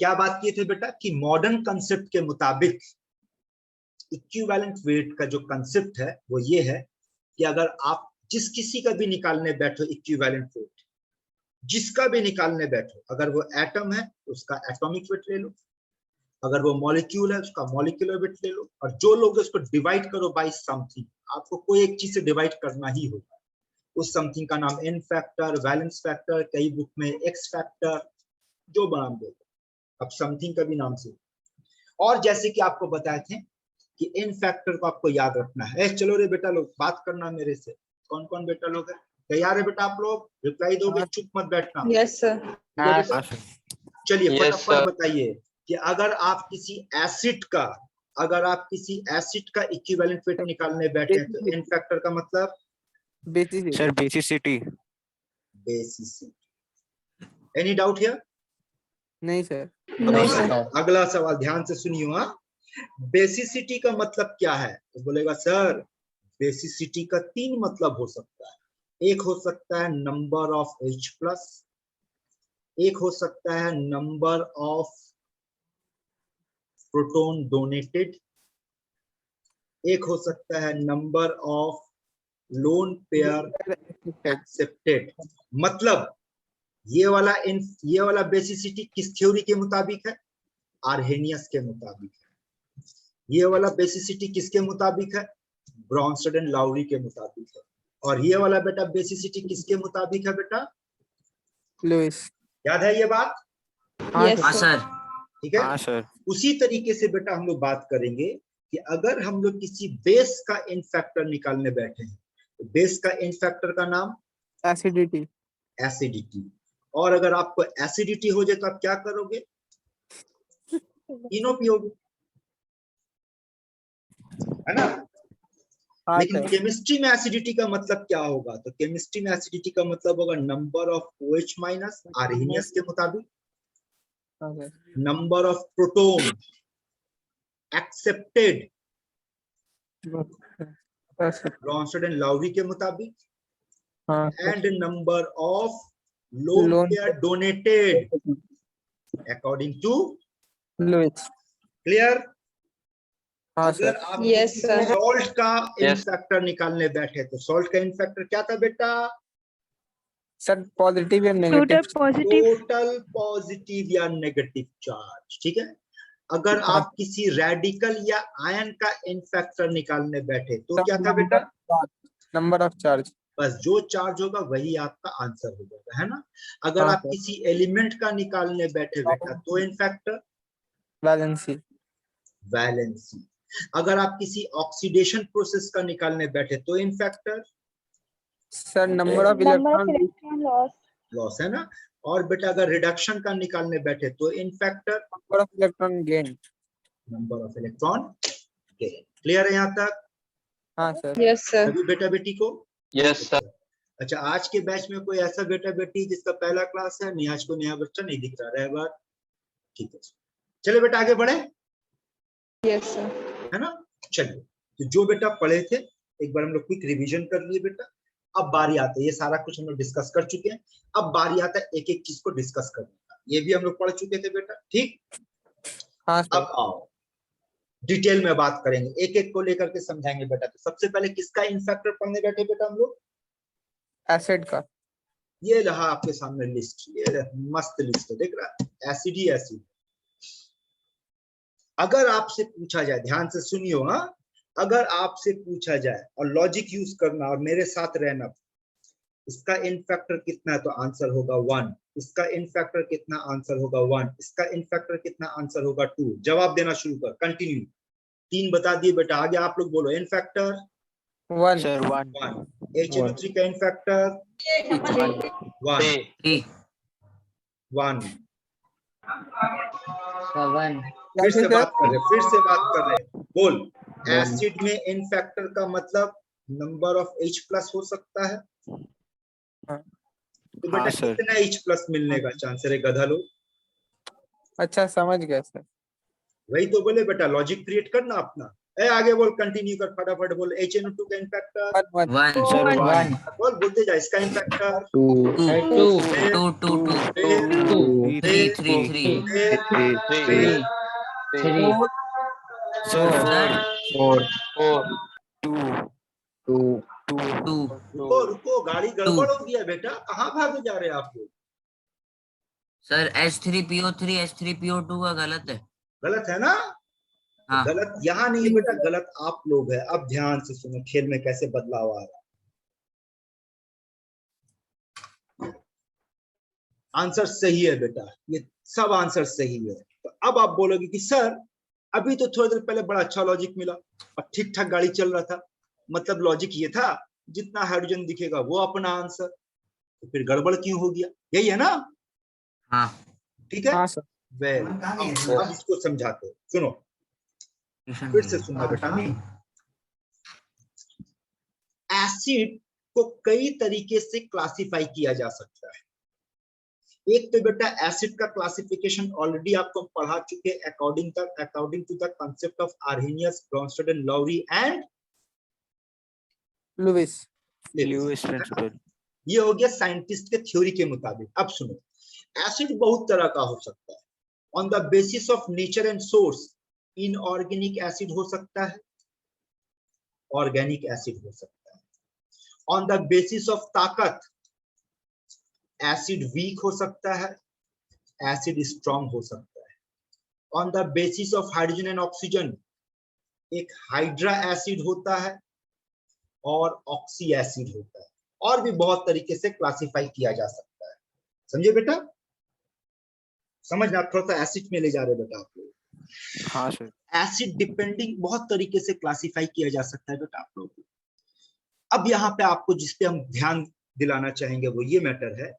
क्या बात किए थे बेटा कि मॉडर्न कंसेप्ट के मुताबिक इक्विवेलेंट वेट का जो कंसेप्ट है वो ये है कि अगर आप जिस किसी का भी निकालने बैठो इक्विवेलेंट वेट, जिसका भी निकालने बैठो, अगर वो एटम है तो उसका एटॉमिक वेट ले लो, अगर वो मॉलिक्यूल है उसका मॉलिक्यूलर वेट ले लो, और जो लोग उसको डिवाइड करो बाय समथिंग, आपको कोई एक चीज से डिवाइड करना ही होगा। उस समथिंग का नाम एन फैक्टर, वैलेंस फैक्टर, कई बुक में एक्स फैक्टर, जो नाम दो, अब समथिंग का भी नाम से। और जैसे कि आपको बताए थे कि एन फैक्टर को आपको याद रखना है। चलो रे बेटा लोग बात करना मेरे से, कौन कौन बेटा लोग है तैयार है बेटा? आप लोग रिप्लाई दोगे, चुप मत बैठना। Yes sir. चलिए फटाफट बताइए कि अगर आप किसी एसिड का, अगर आप किसी एसिड का इक्विवेलेंट वेट निकालने बैठे हैं तो एन फैक्टर का मतलब sir basicity. Basicity. Any doubt here? नहीं सर। नहीं सर। अगला सवाल ध्यान से सुनिए। बेसिसिटी का मतलब क्या है? तो बोलेगा सर बेसिसिटी का तीन मतलब हो सकता है। एक हो सकता है नंबर ऑफ H प्लस, एक हो सकता है नंबर ऑफ प्रोटॉन डोनेटेड, एक हो सकता है number of lone pair accepted. मतलब ये वाला बेसिसिटी किस थ्योरी के मुताबिक है? आर्हेनियस के मुताबिक है। ये वाला बेसिसिटी किसके मुताबिक है? ब्रॉन्स्टड एंड लाउरी के मुताबिक है। और ये वाला बेटा बेसिसिटी किसके मुताबिक है बेटा? लुईस। याद है ये बात? Yes sir. ठीक है। हाँ सर। उसी तरीके से बेटा हम लोग बात करेंगे कि अगर हम लोग किसी बेस का इन फैक्टर निकालने बैठे हैं तो बेस का इन फैक्टर का नाम एसिडिटी। एसिडिटी। और अगर आपको एसिडिटी हो जाए तो आप क्या करोगे? इनो पियोगे, है ना? लेकिन केमिस्ट्री में एसिडिटी का मतलब क्या होगा? तो केमिस्ट्री में एसिडिटी का मतलब होगा number of OH minus Arrhenius के मुताबिक, number of proton accepted Bronsted and Lowry के मुताबिक, and number of lone pair donated according to Lewis. Clear? अगर आप सॉल्ट का इन फैक्टर निकालने बैठे तो सॉल्ट का इन फैक्टर क्या था बेटा? सर पॉजिटिव या नेगेटिव, टोटल पॉजिटिव या नेगेटिव चार्ज। ठीक है। अगर आप किसी रेडिकल या आयन का इन फैक्टर निकालने बैठे तो क्या था बेटा? Number of charge. बस जो चार्ज होगा वही आपका आंसर हो जाएगा, है ना? अगर आप किसी एलिमेंट का निकालने बैठे बेटा तो इन फैक्टर वैलेंसी। वैलेंसी। अगर आप किसी ऑक्सीडेशन प्रोसेस का निकालने बैठे तो n factor sir number of electron loss, है ना? और बेटा अगर रिडक्शन का निकालने बैठे तो n factor number of electron gain. Number of electron gain. Clear है यहाँ तक? हाँ सर। Yes sir. सभी बेटा बेटी को? Yes sir. अच्छा, आज के बैच में कोई ऐसा बेटा बेटी जिसका पहला क्लास है? नहीं, आज को नया बच्चा नहीं दिख रहा है बार। ठीक है, चले बेटा आगे बढ़े। Yes sir. है ना? चलिए, तो जो बेटा पढ़े थे एक बार हम लोग क्विक रिवीजन कर लिए बेटा। अब बारी आता है, ये सारा कुछ हम लोग डिस्कस कर चुके हैं, अब बारी आता है एक एक चीज को डिस्कस करने का। ये भी हम लोग पढ़ चुके थे बेटा, ठीक? हाँ सर। अब आओ डिटेल में बात करेंगे, एक एक को लेकर के समझाएंगे बेटा। तो सबसे पहले किसका इन फैक्टर पढ़ने बैठे बेटा हम लोग? एसिड का। ये रहा आपके सामने लिस्ट, ये मस्त लिस्ट है, देख रहा है? एसिड ही एसिड। अगर आपसे पूछा जाए, ध्यान से सुनियो, हाँ, अगर आपसे पूछा जाए और लॉजिक यूज करना और मेरे साथ रहना, इसका इन फैक्टर कितना है तो आंसर होगा 1, इसका इन फैक्टर कितना, आंसर होगा 1, इसका इन फैक्टर कितना, आंसर होगा 2। जवाब देना शुरू कर, कंटिन्यू। 3 बता दिए बेटा, आगे आप लोग बोलो। N factor 1 sir. 1 HNO3 का इन फैक्टर 1 फिर से बात कर रहे बोल। एसिड में इन फैक्टर का मतलब नंबर ऑफ H प्लस हो सकता है। तो बेटा कितना H प्लस मिलने का चांस है रे गधा लोग? अच्छा समझ गया सर। वही तो बोले बेटा, लॉजिक क्रिएट करना अपना। ए आगे बोल, कंटिन्यू कर, फटाफट बोल। HNO2 का इम्पैक्टर 1 Sir, 1 बोल, बोलते जा। इसका इम्पैक्टर 2 2 फिर 2 फिर 2 फिर 3 फिर 3 3 सर 4 4 2 2 2 रुको रुको, गाड़ी गड़बड़ हो गया बेटा, कहाँ भागे जा रहे हैं आप लोग? सर H3PO3 H3PO2 का गलत है। गलत है ना? हाँ गलत यहाँ नहीं है बेटा, गलत आप लोग है। अब ध्यान से सुनो, खेल में कैसे बदलाव आ रहा है। आंसर सही है बेटा, ये सब आंसर सही है। तो अब आप बोलोगे कि सर अभी तो थोड़ी देर पहले बड़ा अच्छा लॉजिक मिला और ठीक ठाक गाड़ी चल रहा था, मतलब लॉजिक ये था जितना हाइड्रोजन दिखेगा वो अपना आंसर, तो फिर गड़बड़ क्यों हो गया? यही है ना? हाँ ठीक है, हाँ सर वेल अब इसको समझाते हैं। सुनो, फिर से सुनना बेटा। एसिड को कई तरीके से क्लासिफाई किया जा सकता है। एक तो बेटा एसिड का क्लासिफिकेशन ऑलरेडी आपको पढ़ा चुके, according to the concept of Arrhenius, Bronsted, Lowry and Lewis principle. ये हो गया साइंटिस्ट के थ्योरी के मुताबिक। अब सुनो, एसिड बहुत तरह का हो सकता है। On the basis of nature and source, inorganic acid हो सकता है, ऑर्गेनिक एसिड हो सकता है। ऑन द बेसिस ऑफ ताकत, एसिड वीक हो सकता है, एसिड स्ट्रॉन्ग हो सकता है। On the basis of hydrogen and oxygen, एक हाइड्रा एसिड होता है और ऑक्सी एसिड होता है। और भी बहुत तरीके से क्लासिफाई किया जा सकता है। समझे बेटा? समझना, थोड़ा सा एसिड में ले जा रहे बेटा आप लोग। हाँ सर एसिड डिपेंडिंग बहुत तरीके से क्लासिफाई किया जा सकता है बेटा आप लोग को। अब यहाँ पे आपको जिस पे हम ध्यान दिलाना चाहेंगे वो ये मैटर है,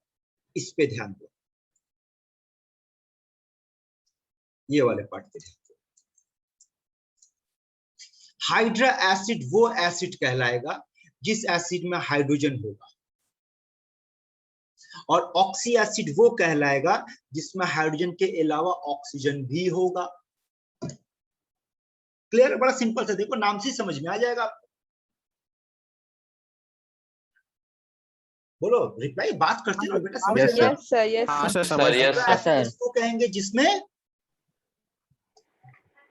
इस पे ध्यान दो, ये वाले पार्ट पे ध्यान दो। हाइड्रा एसिड वो एसिड कहलाएगा जिस एसिड में हाइड्रोजन होगा, और ऑक्सी एसिड वो कहलाएगा जिसमें हाइड्रोजन के अलावा ऑक्सीजन भी होगा। क्लियर? बड़ा सिंपल सा, देखो नाम से समझ में आ जाएगा आपको। बोलो, रिप्लाई बात करते रहो बेटा, समझ में। Yes sir, yes हाँ sir. सर समझ इसको कहेंगे जिसमें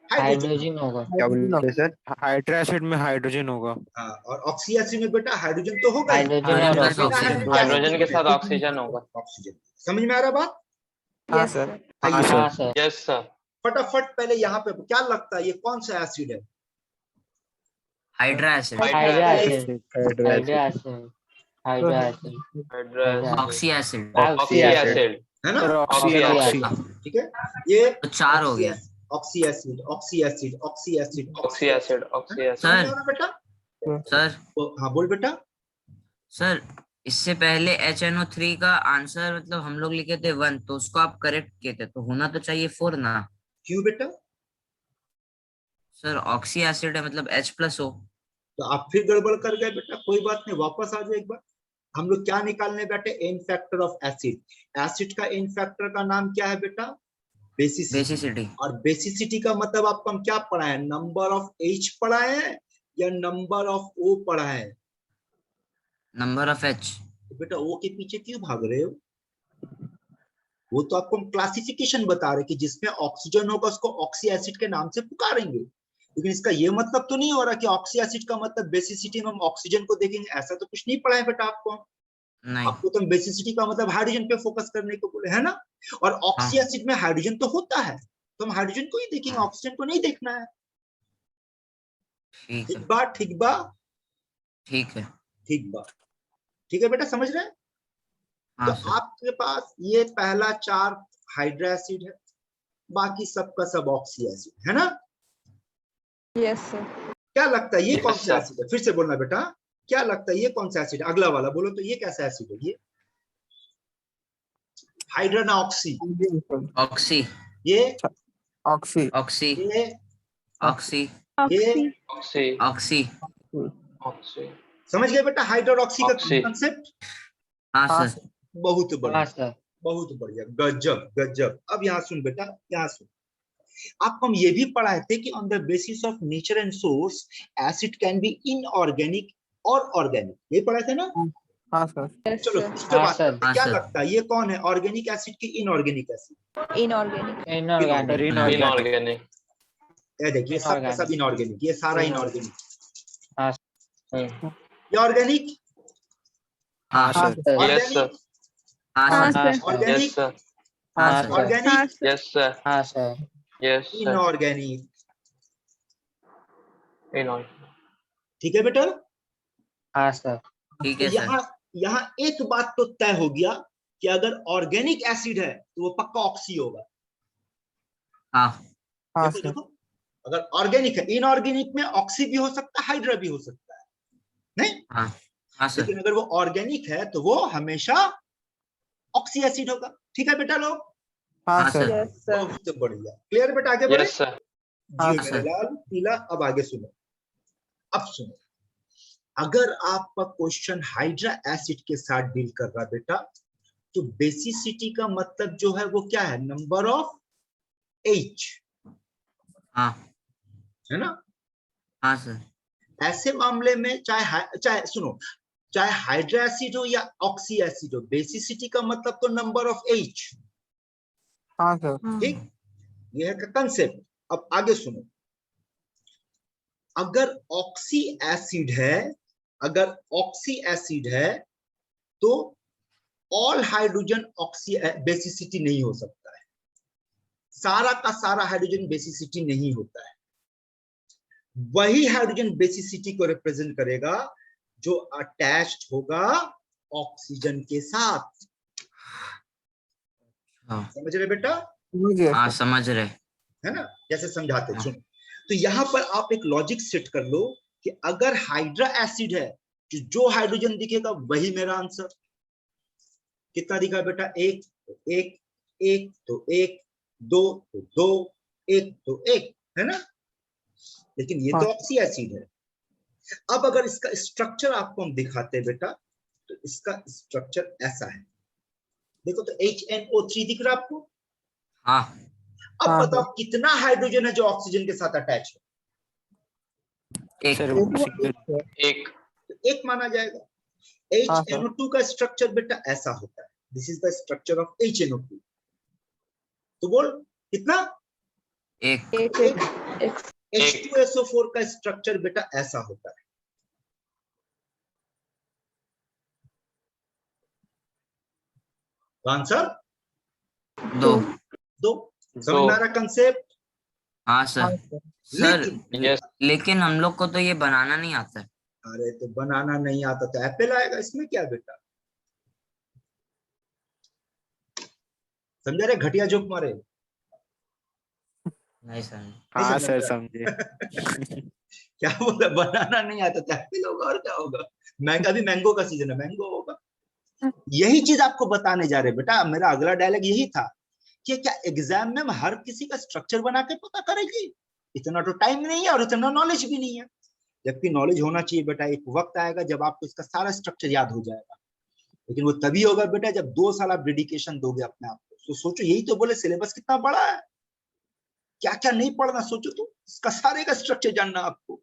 हाइड्रोजन होगा। क्या बोले सर? हाइड्रा एसिड में हाइड्रोजन होगा। हाँ, और ऑक्सी एसिड में बेटा हाइड्रोजन तो होगा ही। हाइड्रोजन और ऑक्सीजन। हाइड्रोजन के साथ ऑक्सीजन होगा। ऑक्सीजन। समझ में आ रहा बात? हाँ Yes सर sir. हाँ हाँ सर सर। Yes sir. फटाफट पहले यहाँ पे क्या लगता है, ये कौन सा एसिड है? Hydra acid, hydra acid, hydra hydra acid. Acid, hydra acid, oxy acid, oxy acid, है ना? ऑक्सी ऑक्सी ऑक्सी ठीक है, ये तो 4 हो गया। Oxy acid, oxy acid, oxy acid, oxy acid, oxy acid. समझ में आ रहा बेटा? सर हाँ बोल बेटा। सर इससे पहले HNO3 का आंसर मतलब हम लोग लिखे थे 1, तो उसको आप करेक्ट किए थे, तो होना तो चाहिए 4 ना। क्यों बेटा? सर ऑक्सी एसिड है मतलब H+ हो। तो आप फिर गड़बड़ कर गए बेटा, कोई बात नहीं, वापस आ जाओ एक बार। हम लोग क्या निकालने बैठे? N factor of acid. Acid का एन फैक्टर का नाम क्या है बेटा? बेसिसिटी। और बेसिसिटी का मतलब आपको हम क्या पढ़ाए? नंबर ऑफ H पढ़ाए हैं या नंबर ऑफ O पढ़ाए हैं? Number of H। तो बेटा O के पीछे क्यों भाग रहे हो? वो तो आपको हम क्लासिफिकेशन बता रहे कि जिसमें ऑक्सीजन होगा उसको ऑक्सी एसिड के नाम से पुकारेंगे, लेकिन इसका ये मतलब तो नहीं हो रहा कि ऑक्सी एसिड का मतलब बेसिसिटी में हम ऑक्सीजन को देखेंगे, ऐसा तो कुछ नहीं पढ़ाए बेटा आपको। नहीं। आपको तो बेसिसिटी का मतलब हाइड्रोजन पे फोकस करने को बोले, है ना? और ऑक्सी एसिड में हाइड्रोजन तो होता है, तो हम हाइड्रोजन को ही देखेंगे, ऑक्सीजन को नहीं देखना है। ठीक है, बा ठीक बा? ठीक है, ठीक बा, ठीक है बेटा, समझ रहे हैं? तो हाँ सर। आपके पास ये पहला 4 हाइड्रा एसिड है, बाकी सबका सब ऑक्सी एसिड है ना? Yes sir. क्या लगता है ये Yes, कौन सा sir. एसिड है? फिर से बोलना बेटा, क्या लगता है ये कौन सा एसिड? अगला वाला बोलो तो, ये कैसा एसिड है? ये हाइड्रा ना ऑक्सी? ऑक्सी, ये ऑक्सी ऑक्सी, ये ऑक्सी, ये ऑक्सी, ऑक्सी। ऑक्सी। समझ गए बेटा हाइड्रा और ऑक्सी का ऑक्सी। कंसेप्ट? हाँ हाँ सर। बहुत बढ़िया, हाँ सर। बहुत बढ़िया, गजब गजब। अब यहाँ सुन बेटा, यहाँ सुन। आपको हम ये भी पढ़ाए थे कि on the basis of nature and source acid can be inorganic और ऑर्गेनिक, ये पढ़ाए थे ना। हाँ सर। चलो इस पे हाँ, बात सर। करते हैं। हाँ, क्या सर। लगता है ये कौन है, ऑर्गेनिक एसिड की inorganic acid? Inorganic. Inorganic inorganic. Inorganic ये देखिए सब का सब इनऑर्गेनिक, ये सारा इनऑर्गेनिक। ये ऑर्गेनिक, हाँ हाँ सर। सर। यस सर हाँ हाँ sir. Sir. Organic, yes sir हाँ हाँ सर। सर। ऑर्गेनिक, हाँ सर। यस सर हाँ sir. Yes sir inorganic. Inorganic ठीक है बेटा। हाँ सर। ठीक तो है सर। यहाँ यहाँ एक बात तो तय हो गया कि अगर ऑर्गेनिक एसिड है तो वो पक्का ऑक्सी होगा। हाँ हाँ देखो सर। देखो, अगर ऑर्गेनिक है, इनऑर्गेनिक में ऑक्सी भी हो सकता है, हाइड्रा भी हो सकता है, नहीं? हाँ हाँ सर। लेकिन अगर वो ऑर्गेनिक है तो वो हमेशा ऑक्सी एसिड होगा। ठीक है बेटा लोग, हाँ हाँ सर। सर। Yes sir. बहुत बढ़िया, क्लियर बेटा, आगे बढ़े। यस सर हाँ जियो मेरे सर। लाल पीला। अब आगे सुनो, अब सुनो, अगर आपका क्वेश्चन हाइड्रा एसिड के साथ डील कर रहा बेटा, तो बेसिसिटी का मतलब जो है वो क्या है, नंबर ऑफ H, हाँ है ना। हाँ सर। ऐसे मामले में चाहे सुनो, चाहे हाइड्रा एसिड हो या ऑक्सी एसिड हो, बेसिसिटी का मतलब तो नंबर ऑफ H। हाँ सर। ठीक, ये है कंसेप्ट। अब आगे सुनो, अगर ऑक्सी एसिड है, अगर ऑक्सी एसिड है तो ऑल हाइड्रोजन ऑक्सी बेसिसिटी नहीं हो सकता है, सारा का सारा हाइड्रोजन बेसिसिटी नहीं होता है। वही हाइड्रोजन बेसिसिटी को रिप्रेजेंट करेगा जो अटैच्ड होगा ऑक्सीजन के साथ। हाँ समझ रहे बेटा, मुझे हाँ समझ रहे। है ना, जैसे समझाते। हाँ। सुनो, तो यहां पर आप एक लॉजिक सेट कर लो कि अगर हाइड्रा एसिड है तो जो हाइड्रोजन दिखेगा वही मेरा आंसर। कितना दिखा बेटा, एक तो एक, एक तो एक, दो तो दो, एक तो एक, है ना। लेकिन ये हाँ। तो ऑक्सी एसिड है। अब अगर इसका स्ट्रक्चर आपको हम दिखाते हैं बेटा, तो इसका स्ट्रक्चर ऐसा है। देखो तो HNO3 दिख रहा है आपको। हाँ अब हाँ, बताओ कितना हाइड्रोजन है जो ऑक्सीजन के साथ अटैच है? एक। सर वो सिंगल। एक तो एक माना जाएगा। हाँ सर। HNO2 का स्ट्रक्चर बेटा ऐसा होता है, this is the structure of HNO2। तो बोल कितना, एक। एक एक H2SO4 का स्ट्रक्चर बेटा ऐसा होता है। आंसर दो। दो। समझ में आ रहा कंसेप्ट? हाँ सर। हाँ सर। सर लेकिन यस लेकिन हम लोग को तो ये बनाना नहीं आता है। अरे तो बनाना नहीं आता तो एप्पल आएगा, इसमें क्या बेटा। समझा रहे, घटिया जोक मारे। नहीं सर। नहीं हाँ समझ सर में आ रहा? समझे। क्या बोला, बनाना नहीं आता तो एप्पल होगा और क्या होगा। मैंगो, अभी मैंगो का सीजन है, मैंगो होगा। यही चीज आपको बताने जा रहे बेटा। मेरा अगला डायलॉग यही था कि क्या एग्जाम में हम हर किसी का स्ट्रक्चर बना के पता करेंगे? इतना तो टाइम नहीं है और इतना नॉलेज भी नहीं है। जबकि नॉलेज होना चाहिए बेटा। एक वक्त आएगा जब आपको इसका सारा स्ट्रक्चर याद हो जाएगा, लेकिन वो तभी होगा बेटा जब 2 साल आप डेडिकेशन दोगे अपने आप को। तो सोचो, यही तो बोले सिलेबस कितना बड़ा है, क्या क्या नहीं पढ़ना। सोचो तो इसका सारे का स्ट्रक्चर जानना आपको।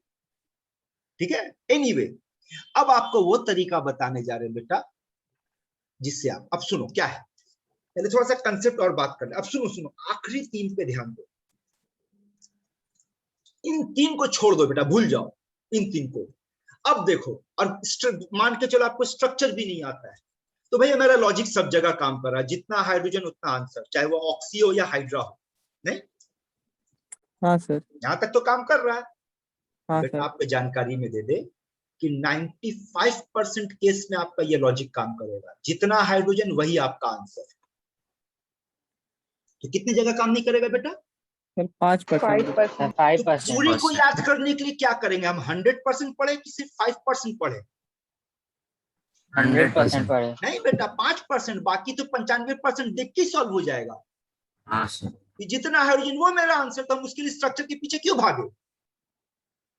ठीक है, एनीवे, अब आपको वो तरीका बताने जा रहे हैं बेटा जिससे आप, अब सुनो क्या है, पहले थोड़ा सा कंसेप्ट और बात कर ले। अब सुनो सुनो, आखिरी 3 पे ध्यान दो। इन 3 को छोड़ दो बेटा, भूल जाओ इन 3 को। अब देखो, और मान के चलो आपको स्ट्रक्चर भी नहीं आता है, तो भैया मेरा लॉजिक सब जगह काम कर रहा है। जितना हाइड्रोजन उतना आंसर, चाहे वो ऑक्सी हो या हाइड्रा हो। नहीं, हाँ सर। यहां तक तो काम कर रहा है। हाँ बेटा सर। आपको जानकारी में दे दे कि 95% केस में आपका ये लॉजिक काम करेगा। जितना हाइड्रोजन वही आपका आंसर। तो कितनी जगह काम नहीं करेगा बेटा? सर 5%। 5%। 5%। पूरी को याद करने के लिए क्या करेंगे हम? 100% पढ़े कि सिर्फ 5% पढ़े? 100% पढ़े। नहीं बेटा, 5%, बाकी तो 95% देख के सॉल्व हो जाएगा। हाँ सर। कि जितना हाइड्रोजन वो मेरा आंसर, तो हम उसके लिए स्ट्रक्चर के पीछे क्यों भागे?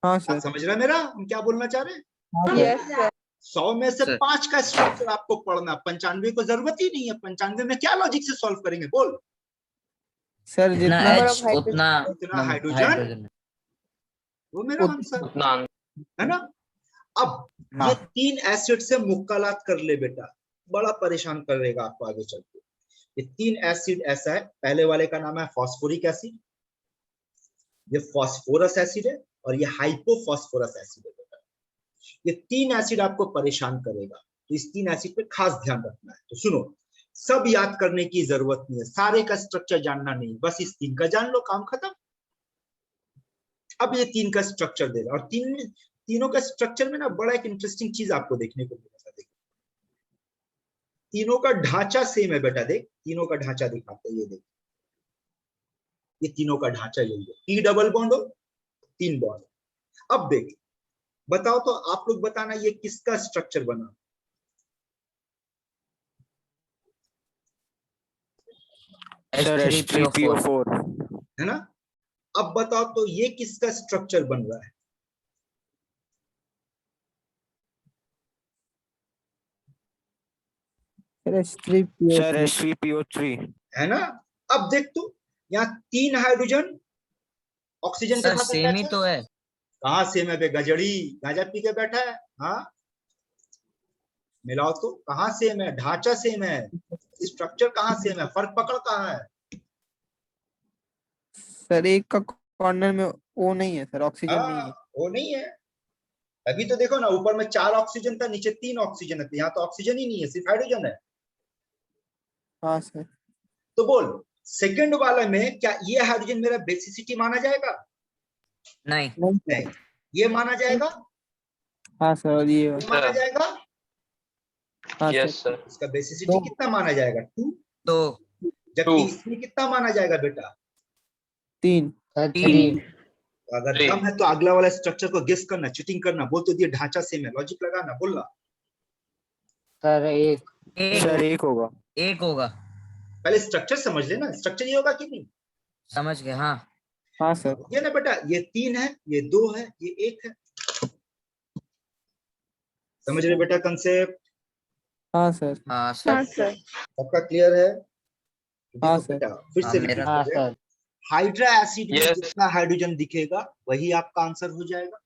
हाँ आप सर। समझ रहे हैं मेरा, हम क्या बोलना चाह रहे हैं? हाँ सर। Yes sir. 100 में से सर। 5 का स्ट्रक्चर आपको पढ़ना, 95 को जरूरत ही नहीं है। 95 में क्या लॉजिक से सॉल्व करेंगे बोल? सर जितना जितना H उतना उतना हाइड्रोजन, हाइड्रोजन। वो मेरा उत- आंसर उतना है ना। अब ये हाँ 3 एसिड से मुक्कालात कर ले बेटा, बड़ा परेशान करेगा आपको आगे चल के। ये 3 एसिड ऐसा है, पहले वाले का नाम है फॉस्फोरिक एसिड, ये फॉस्फोरस एसिड है, और ये हाइपोफॉस्फोरस एसिड है बेटा। ये 3 एसिड आपको परेशान करेगा, तो इस 3 एसिड पे खास ध्यान रखना है। तो सुनो, सब याद करने की जरूरत नहीं है, सारे का स्ट्रक्चर जानना नहीं, बस इस 3 का जान लो, काम खत्म। अब ये 3 का स्ट्रक्चर देगा, और तीनों का स्ट्रक्चर में ना बड़ा एक इंटरेस्टिंग चीज आपको देखने को मिलेगा। देखो तीनों का ढांचा सेम है बेटा, देख तीनों का ढांचा दिखाते हैं, ये देख, ये तीनों का ढांचा यही है, टी डबल बॉन्ड हो, 3 बॉन्ड। अब देख, बताओ तो आप लोग बताना ये किसका स्ट्रक्चर बना। सर H3PO4 है ना। अब बताओ तो ये किसका स्ट्रक्चर बन रहा है। सर H3PO3 सर H3PO3 है ना। अब देख तो, यहाँ 3 हाइड्रोजन ऑक्सीजन के सर साथ सेम ही अटैच है। तो है। कहाँ सेम है बे गजड़ी, गांजा पी के बैठा है। हाँ मिलाओ तो, कहाँ सेम है, ढांचा सेम है, स्ट्रक्चर कहाँ सेम है, फर्क पकड़ कहाँ है। सर एक का कॉर्नर में ओ नहीं है सर, ऑक्सीजन नहीं है। वो नहीं है। अभी तो देखो ना, ऊपर में 4 ऑक्सीजन था, नीचे 3 ऑक्सीजन है, यहाँ तो ऑक्सीजन ही नहीं है, सिर्फ हाइड्रोजन है। हाँ सर। तो बोल, सेकंड वाले में क्या ये हाइड्रोजन मेरा बेसिसिटी माना जाएगा। नहीं नहीं नहीं। सर। ये माना जाएगा, हाँ सर, और ये ये माना जाएगा। हाँ यस सर। सर इसका बेसिसिटी दो कितना माना जाएगा, 2। तो जबकि 2 इसमें कितना माना जाएगा बेटा, 3 3। तो अगर 3 दम है तो अगला वाला स्ट्रक्चर को गेस करना, चीटिंग करना, बोल तो दिए ढांचा सेम है, लॉजिक लगाना, बोलना। सर एक सर 1 होगा। एक होगा। पहले स्ट्रक्चर समझ लेना, स्ट्रक्चर ये होगा कि नहीं। समझ गए हाँ। हाँ सर। ये ना बेटा, ये 3 है, ये 2 है, ये 1 है। समझ रहे बेटा कंसेप्ट। हाँ सर। हाँ सर। सबका क्लियर है। हाँ देखो सर। बेटा, फिर हाँ से मेरा रिपीट कर रहे हैं। हाइड्रा एसिड में Yes. जितना हाइड्रोजन दिखेगा वही आपका आंसर हो जाएगा,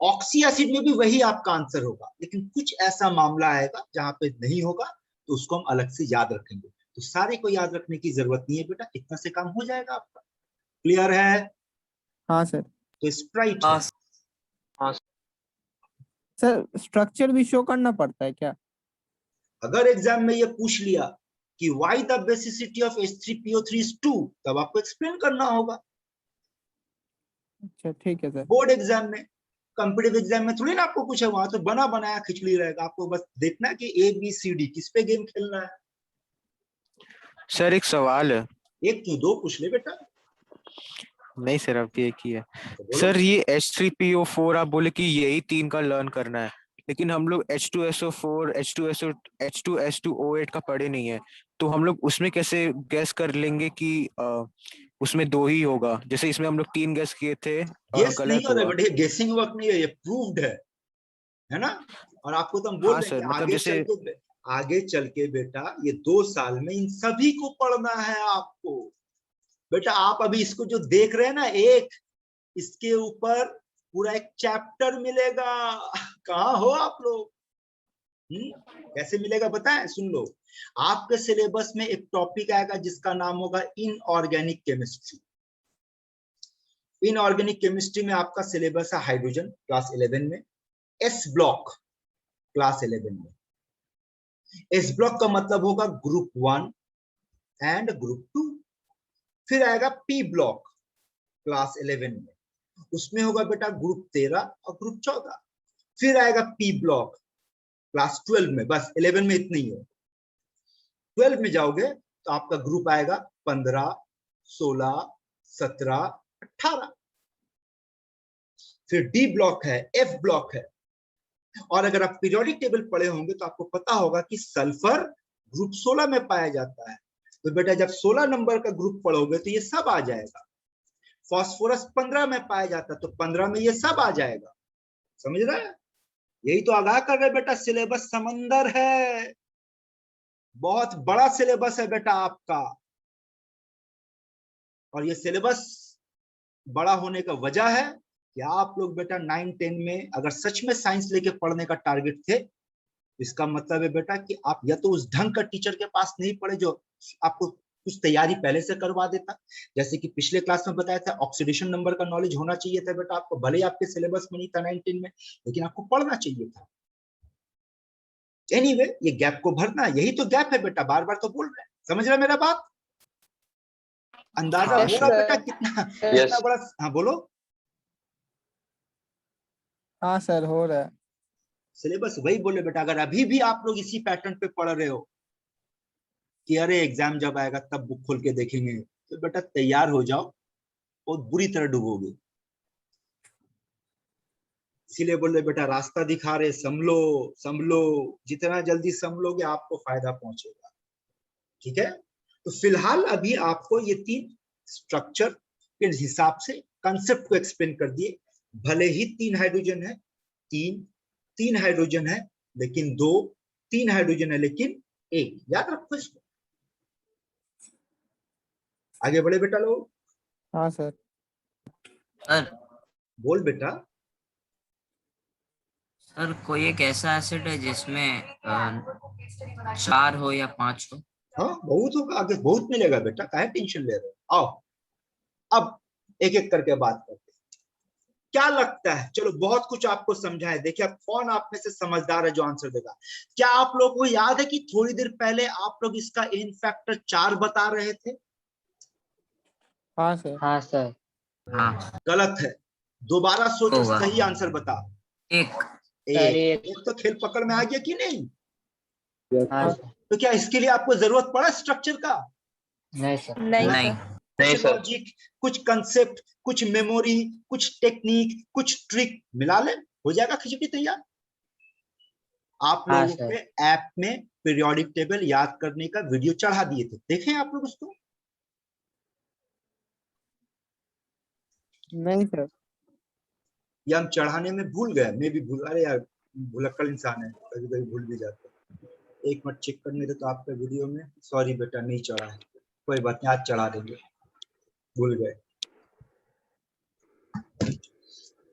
ऑक्सी एसिड में भी वही आपका आंसर होगा, लेकिन कुछ ऐसा मामला आएगा जहां पे नहीं होगा, तो उसको हम अलग से याद रखेंगे। तो सारे को याद रखने की जरूरत नहीं है बेटा, इतना से काम हो जाएगा आपका। क्लियर है। हाँ सर। तो स्प्राइट हाँ सर स्ट्रक्चर भी शो करना पड़ता है क्या? अगर एग्जाम में ये पूछ लिया कि why the basicity of H3PO3 is 2, तब आपको एक्सप्लेन करना होगा। अच्छा ठीक है सर। बोर्ड एग्जाम में, कॉम्पिटिटिव एग्जाम में थोड़ी ना आपको पूछे, वहां तो बना बनाया खिचड़ी रहेगा, आपको बस देखना है कि ABCD किस पे गेम खेलना है। सर एक सवाल है। एक क्यों, 2 पूछ ले बेटा। नहीं सर, अब एक ही है। तो बोलो। सर ये H3PO4 आप बोले कि यही 3 का लर्न करना है, लेकिन हम लोग H2SO4 H2S2O8 का पढ़े नहीं है, तो हम लोग उसमें कैसे गैस कर लेंगे कि उसमें 2 ही होगा। जैसे इसमें हम लोग 3 गैस किए थे और गेस नहीं गलत हो रहा हुआ। बेटा, ये गेसिंग वर्क नहीं है, ये प्रूव्ड है ना। और आपको तो हम बोल हाँ रहे हैं सर, कि मतलब जैसे आगे चल के बेटा ये 2 साल में इन सभी को पढ़ना है आपको। बेटा आप अभी इसको जो देख रहे हैं ना, इसके ऊपर पूरा एक चैप्टर मिलेगा। कहाँ हो आप लोग। कैसे मिलेगा बताएं, सुन लो। आपके सिलेबस में एक टॉपिक आएगा जिसका नाम होगा इनऑर्गेनिक केमिस्ट्री। इनऑर्गेनिक केमिस्ट्री में आपका सिलेबस है हाइड्रोजन क्लास 11 में, एस ब्लॉक क्लास 11 में। एस ब्लॉक का मतलब होगा ग्रुप 1 एंड ग्रुप 2। फिर आएगा पी ब्लॉक क्लास 11 में, उसमें होगा बेटा ग्रुप 13 और ग्रुप 14। फिर आएगा पी ब्लॉक क्लास 12 में, बस 11 में इतना ही है। 12 में जाओगे तो आपका ग्रुप आएगा 15, 16, 17, 18। फिर डी ब्लॉक है, एफ ब्लॉक है। और अगर आप पीरियोडिक टेबल पढ़े होंगे तो आपको पता होगा कि सल्फर ग्रुप 16 में पाया जाता है। तो बेटा जब 16 नंबर का ग्रुप पढ़ोगे तो ये सब आ जाएगा। फास्फोरस 15 में पाया जाता है तो 15 में ये सब आ जाएगा। समझ रहे हैं। यही तो आगाह कर रहे बेटा, सिलेबस समंदर है, बहुत बड़ा सिलेबस है बेटा आपका। और ये सिलेबस बड़ा होने का वजह है कि आप लोग बेटा 9-10 में अगर सच में साइंस लेके पढ़ने का टारगेट थे, इसका मतलब है बेटा कि आप या तो उस ढंग का टीचर के पास नहीं पढ़े जो आपको कुछ तैयारी पहले से करवा देता, जैसे कि पिछले क्लास में बताया था ऑक्सीडेशन नंबर का नॉलेज होना चाहिए था बेटा आपको, भले ही आपके सिलेबस में नहीं था 9-10 में, लेकिन आपको पढ़ना चाहिए था। एनीवे, ये गैप को भरना, यही तो गैप है बेटा, बार बार तो बोल रहे हैं, समझ रहे मेरा बात? अंदाजा हाँ, हो रहा बेटा कितना बड़ा। हाँ बोलो। हाँ सर हो रहा है। सिलेबस वही बोले बेटा, अगर अभी भी आप लोग इसी पैटर्न पे पढ़ रहे हो कि अरे एग्जाम जब आएगा तब बुक खोल के देखेंगे, तो बेटा तैयार हो जाओ, बहुत बुरी तरह डूबोगे। इसीलिए बोले बेटा रास्ता दिखा रहे, संभलो संभलो, जितना जल्दी संभलोगे आपको फायदा पहुंचेगा। ठीक है, तो फिलहाल अभी आपको ये 3 स्ट्रक्चर के हिसाब से कंसेप्ट को एक्सप्लेन कर दिए। भले ही 3 हाइड्रोजन है, 3 हाइड्रोजन है लेकिन 2, 3 हाइड्रोजन है लेकिन 1, याद रखो इसको। आगे बढ़े बेटा लोग। हाँ सर। सर बोल बेटा। सर कोई एक ऐसा एसिड है जिसमें 4 हो या 5 हो? हाँ बहुत होगा, आगे बहुत मिलेगा बेटा, काहे टेंशन ले रहे हो। आओ अब एक एक करके बात करते हैं। क्या लगता है, चलो बहुत कुछ आपको समझाए, देखिए अब कौन आप में से समझदार है जो आंसर देगा। क्या आप लोग को याद है कि थोड़ी देर पहले आप लोग इसका इन फैक्टर 4 बता रहे थे? हाँ सर। हाँ सर। हाँ गलत है, दोबारा सोचो, होगा। सही आंसर बता। 1। सर एक तो खेल पकड़ में आ गया कि नहीं? हाँ सर। तो क्या इसके लिए आपको जरूरत पड़ा स्ट्रक्चर का? नहीं सर। नहीं। कुछ लॉजिक, कुछ कंसेप्ट, कुछ मेमोरी, कुछ टेक्निक, कुछ ट्रिक मिला ले, हो जाएगा खिचड़ी तैयार। आप हाँ लोगों सर। के ऐप में पीरियोडिक टेबल याद करने का वीडियो चढ़ा दिए थे, देखें आप लोग उसको? नहीं सर। ये हम चढ़ाने में भूल गए, मैं भी भूल, अरे यार भुलक्कड़ इंसान है, कभी कभी भूल भी जाते हैं। एक मिनट चेक करने दे तो आपका वीडियो में, सॉरी बेटा नहीं चढ़ा है, कोई बात नहीं आज चढ़ा देंगे, भूल गए।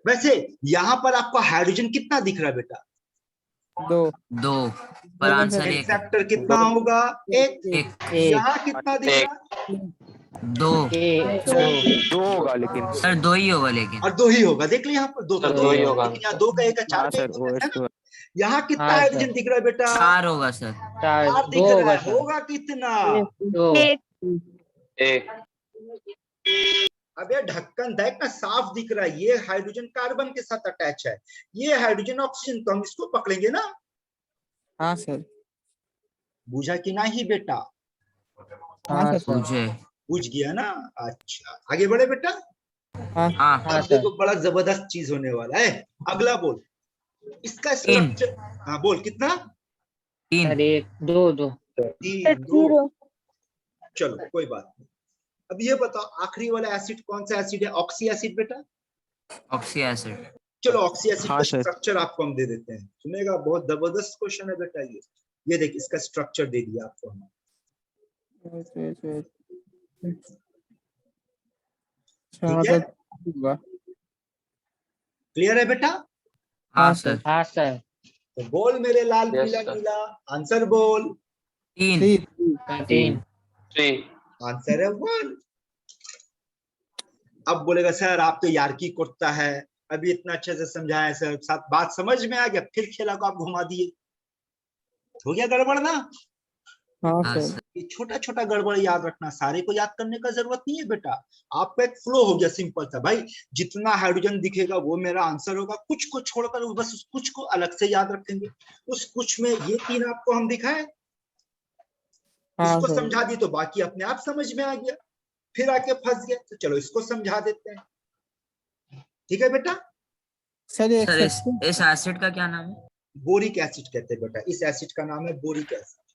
वैसे यहाँ पर आपको हाइड्रोजन कितना दिख रहा है बेटा? 2। 2 पर आंसर एक 1 है। फैक्टर कितना होगा? 1। 1। यहाँ कितना दिख रहा है? 2 2 होगा लेकिन। सर 2 ही होगा लेकिन। और 2 ही होगा, देख लो यहाँ पर 2 का सर, 2 दो ही ही होगा, होगा। लेकिन यहाँ 2 का 1 का 4 हाँ का सर 1 वो है ना? यहाँ कितना हाँ, हाइड्रोजन सर। दिख रहा है बेटा? 4 होगा सर। 4 दिख 2 रहा होगा है, सर। होगा कितना? 2। एक। अबे ढक्कन देख ना, साफ दिख रहा है, ये हाइड्रोजन कार्बन के साथ अटैच है, ये हाइड्रोजन ऑक्सीजन, तो हम इसको पकड़ेंगे ना। हाँ सर। बुझा कि नहीं बेटा? हाँ हाँ सर। मुझे। बुझ गया ना? अच्छा आगे बढ़े बेटा। हाँ। हाँ हाँ अब सर। देखो बड़ा जबरदस्त चीज होने वाला है। अगला बोल, इसका 3। स्ट्रक्चर। हाँ बोल कितना? 3। सर 1 2 2। 3 2। चलो कोई बात नहीं। अब ये बताओ आखिरी वाला एसिड कौन सा एसिड है? ऑक्सी एसिड बेटा। Oxy acid. चलो ऑक्सी एसिड हाँ का सर। स्ट्रक्चर आपको हम दे देते हैं, सुनेगा, बहुत जबरदस्त क्वेश्चन है बेटा ये देख इसका स्ट्रक्चर दे दिया आपको हम। ठीक है, होगा। क्लियर है बेटा? हाँ हाँ सर। हाँ सर। तो बोल मेरे लाल Yes, पीला sir. नीला, आंसर बोल। 3। 3। 3। आंसर है 1। अब बोलेगा सर आप तो यार्की करता है, अभी इतना अच्छे से समझाया सर, साथ बात समझ में आ गया, फिर खेला को आप घुमा दिए, हो गया गड़बड़ ना? हाँ हाँ सर। सर। ये छोटा छोटा गड़बड़ याद रखना, सारे को याद करने का जरूरत नहीं है बेटा। आपका एक फ्लो हो गया सिंपल सा, भाई जितना हाइड्रोजन दिखेगा वो मेरा आंसर होगा, कुछ को छोड़कर बस उस कुछ को अलग से याद रखेंगे। उस कुछ में ये 3 आपको हम दिखाए, हाँ इसको सर। समझा दी तो बाकी अपने आप समझ में आ गया, फिर आके फंस गया, तो चलो इसको समझा देते हैं। ठीक है बेटा? सर ये सर एक्सेप्शन इस एसिड का क्या नाम है? बोरिक एसिड कहते हैं बेटा, इस एसिड का नाम है बोरिक एसिड।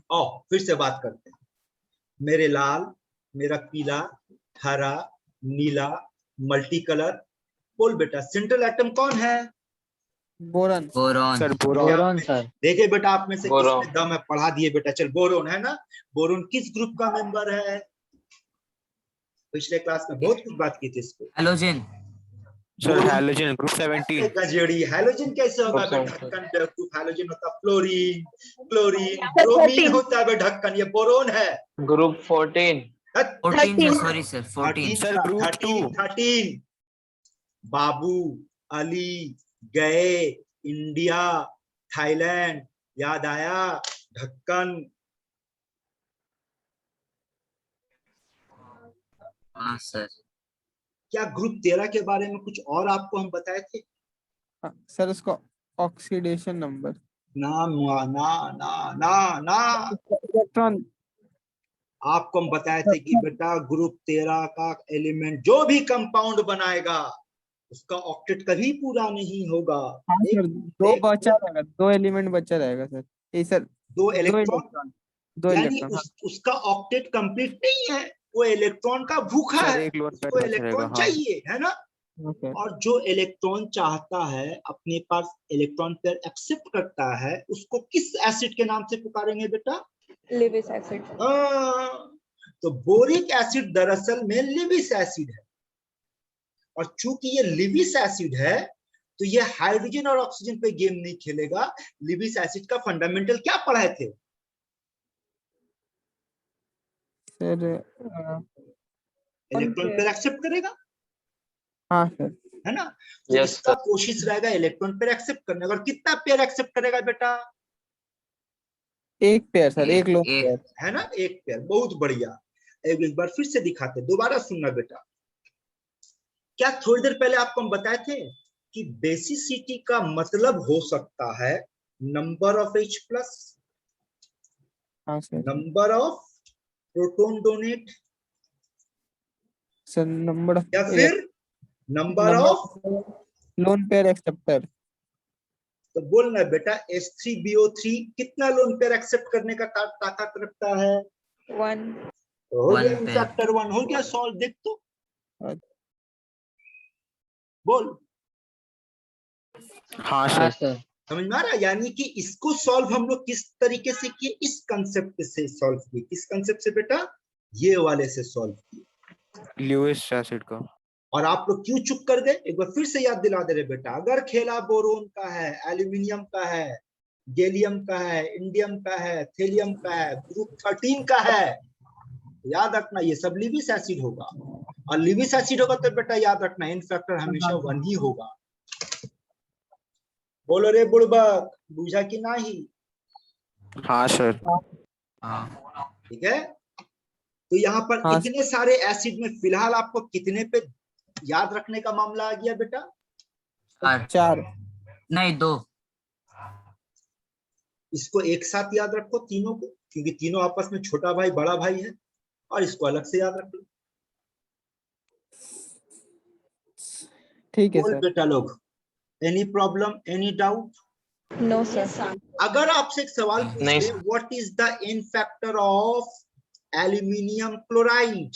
आओ फिर से बात करते हैं। मेरे लाल, मेरा पीला, हरा, नीला, मल्टी कलर। बोल बेटा सेंट्रल एटम कौन है? Boron. Boron. Sir boron. Boron sir. देखिए बेटा आप में से बोरोन। किसने दम है, पढ़ा दिए बेटा। चल बोरोन है ना, बोरोन किस ग्रुप का मेंबर है? पिछले क्लास में बहुत कुछ बात की थी इस पे। Halogen. Sir boron halogen group 17। गजेड़ी, हैलोजन कैसे होगा बे? Group ढक्कन बेवकूफ, हैलोजन होता फ्लोरीन, क्लोरीन, ब्रोमीन होता है बे ढक्कन, ये बोरोन है। Group 14. 14 sorry sir 14। Sir group 2। 13 बाबू, अली, गए, इंडिया, थाईलैंड, याद आया, ढक्कन। हाँ सर। क्या ग्रुप 13 के बारे में कुछ और आपको हम बताए थे? हाँ, सर उसका ऑक्सीडेशन नंबर। ना ना ना ना ना ना, इलेक्ट्रॉन। आपको हम बताए थे कि बेटा ग्रुप 13 का एलिमेंट जो भी कंपाउंड बनाएगा उसका ऑक्टेट कभी पूरा नहीं होगा। हाँ सर, दो एक बचा रहेगा, 2 एलिमेंट बचा रहेगा सर। ये सर दो 2 इलेक्ट्रॉन, इलेक्ट्रॉन, 2 यानी इलेक्ट्रॉन। हाँ उसका ऑक्टेट कंप्लीट नहीं है, वो इलेक्ट्रॉन का भूखा सर है, एक लोन उसको पेयर बचा रहेगा। इलेक्ट्रॉन हाँ चाहिए, है ना। हाँ सर। और जो इलेक्ट्रॉन चाहता है, अपने पास इलेक्ट्रॉन पेयर एक्सेप्ट करता है, उसको किस एसिड के नाम से पुकारेंगे बेटा? Lewis acid. तो बोरिक एसिड दरअसल में लिविस एसिड है, और चूंकि ये लिविस एसिड है तो ये हाइड्रोजन और ऑक्सीजन पे गेम नहीं खेलेगा। लिविस एसिड का फंडामेंटल क्या पढ़ाए थे सर इलेक्ट्रॉन पेयर एक्सेप्ट करेगा, हाँ सर। है ना। तो Yes, इसका sir. कोशिश रहेगा इलेक्ट्रॉन पेयर एक्सेप्ट करने का। और कितना पेयर एक्सेप्ट करेगा बेटा? एक पेयर सर, एक लोन एक। पेयर। है ना, एक पेयर। बहुत बढ़िया। एक बार फिर से दिखाते, दोबारा सुनना बेटा। क्या थोड़ी देर पहले आपको हम बताए थे कि बेसिसिटी का मतलब हो सकता है नंबर ऑफ H प्लस, हाँ sir. Number of proton donate, sir number of या फिर number of. Lone pair acceptor. तो बोलना बेटा H3BO3 कितना लोन पेयर एक्सेप्ट करने का ताकत रखता है? 1। तो हो गया One pair. चैप्टर 1 हो गया सॉल्व। देख तो बोल, हाँ हाँ सर। सर। समझ में आ रहा है? यानी कि इसको सॉल्व हम लोग किस तरीके से किए? इस कंसेप्ट से सॉल्व किए। किस कंसेप्ट से बेटा? ये वाले से सॉल्व किए। ल्यूइस एसिड का। और आप लोग क्यों चुप कर गए? एक बार फिर से याद दिला दे रहे बेटा। अगर खेला बोरोन का है, एल्यूमिनियम का है, गैलियम का है, इंडियम का है, थेलियम का है, ग्रुप 13 का है, याद रखना ये सब लिविस एसिड होगा। और लिविस एसिड होगा तो बेटा याद रखना इन फैक्टर हमेशा 1 ही होगा। बोलो रे बुड़बक, बुझा कि नहीं? हाँ सर। हाँ ठीक है। तो यहाँ पर हाँ। इतने सारे एसिड में फिलहाल आपको कितने पे याद रखने का मामला आ गया बेटा? 4। नहीं 2। इसको एक साथ याद रखो तीनों को, क्योंकि तीनों आपस में छोटा भाई बड़ा भाई है। और इसको अलग से याद रख लो। ठीक है बोल सर। बेटा लोग, any problem, any doubt? No sir. अगर आपसे एक सवाल नहीं पूछे, what is the n factor of aluminium chloride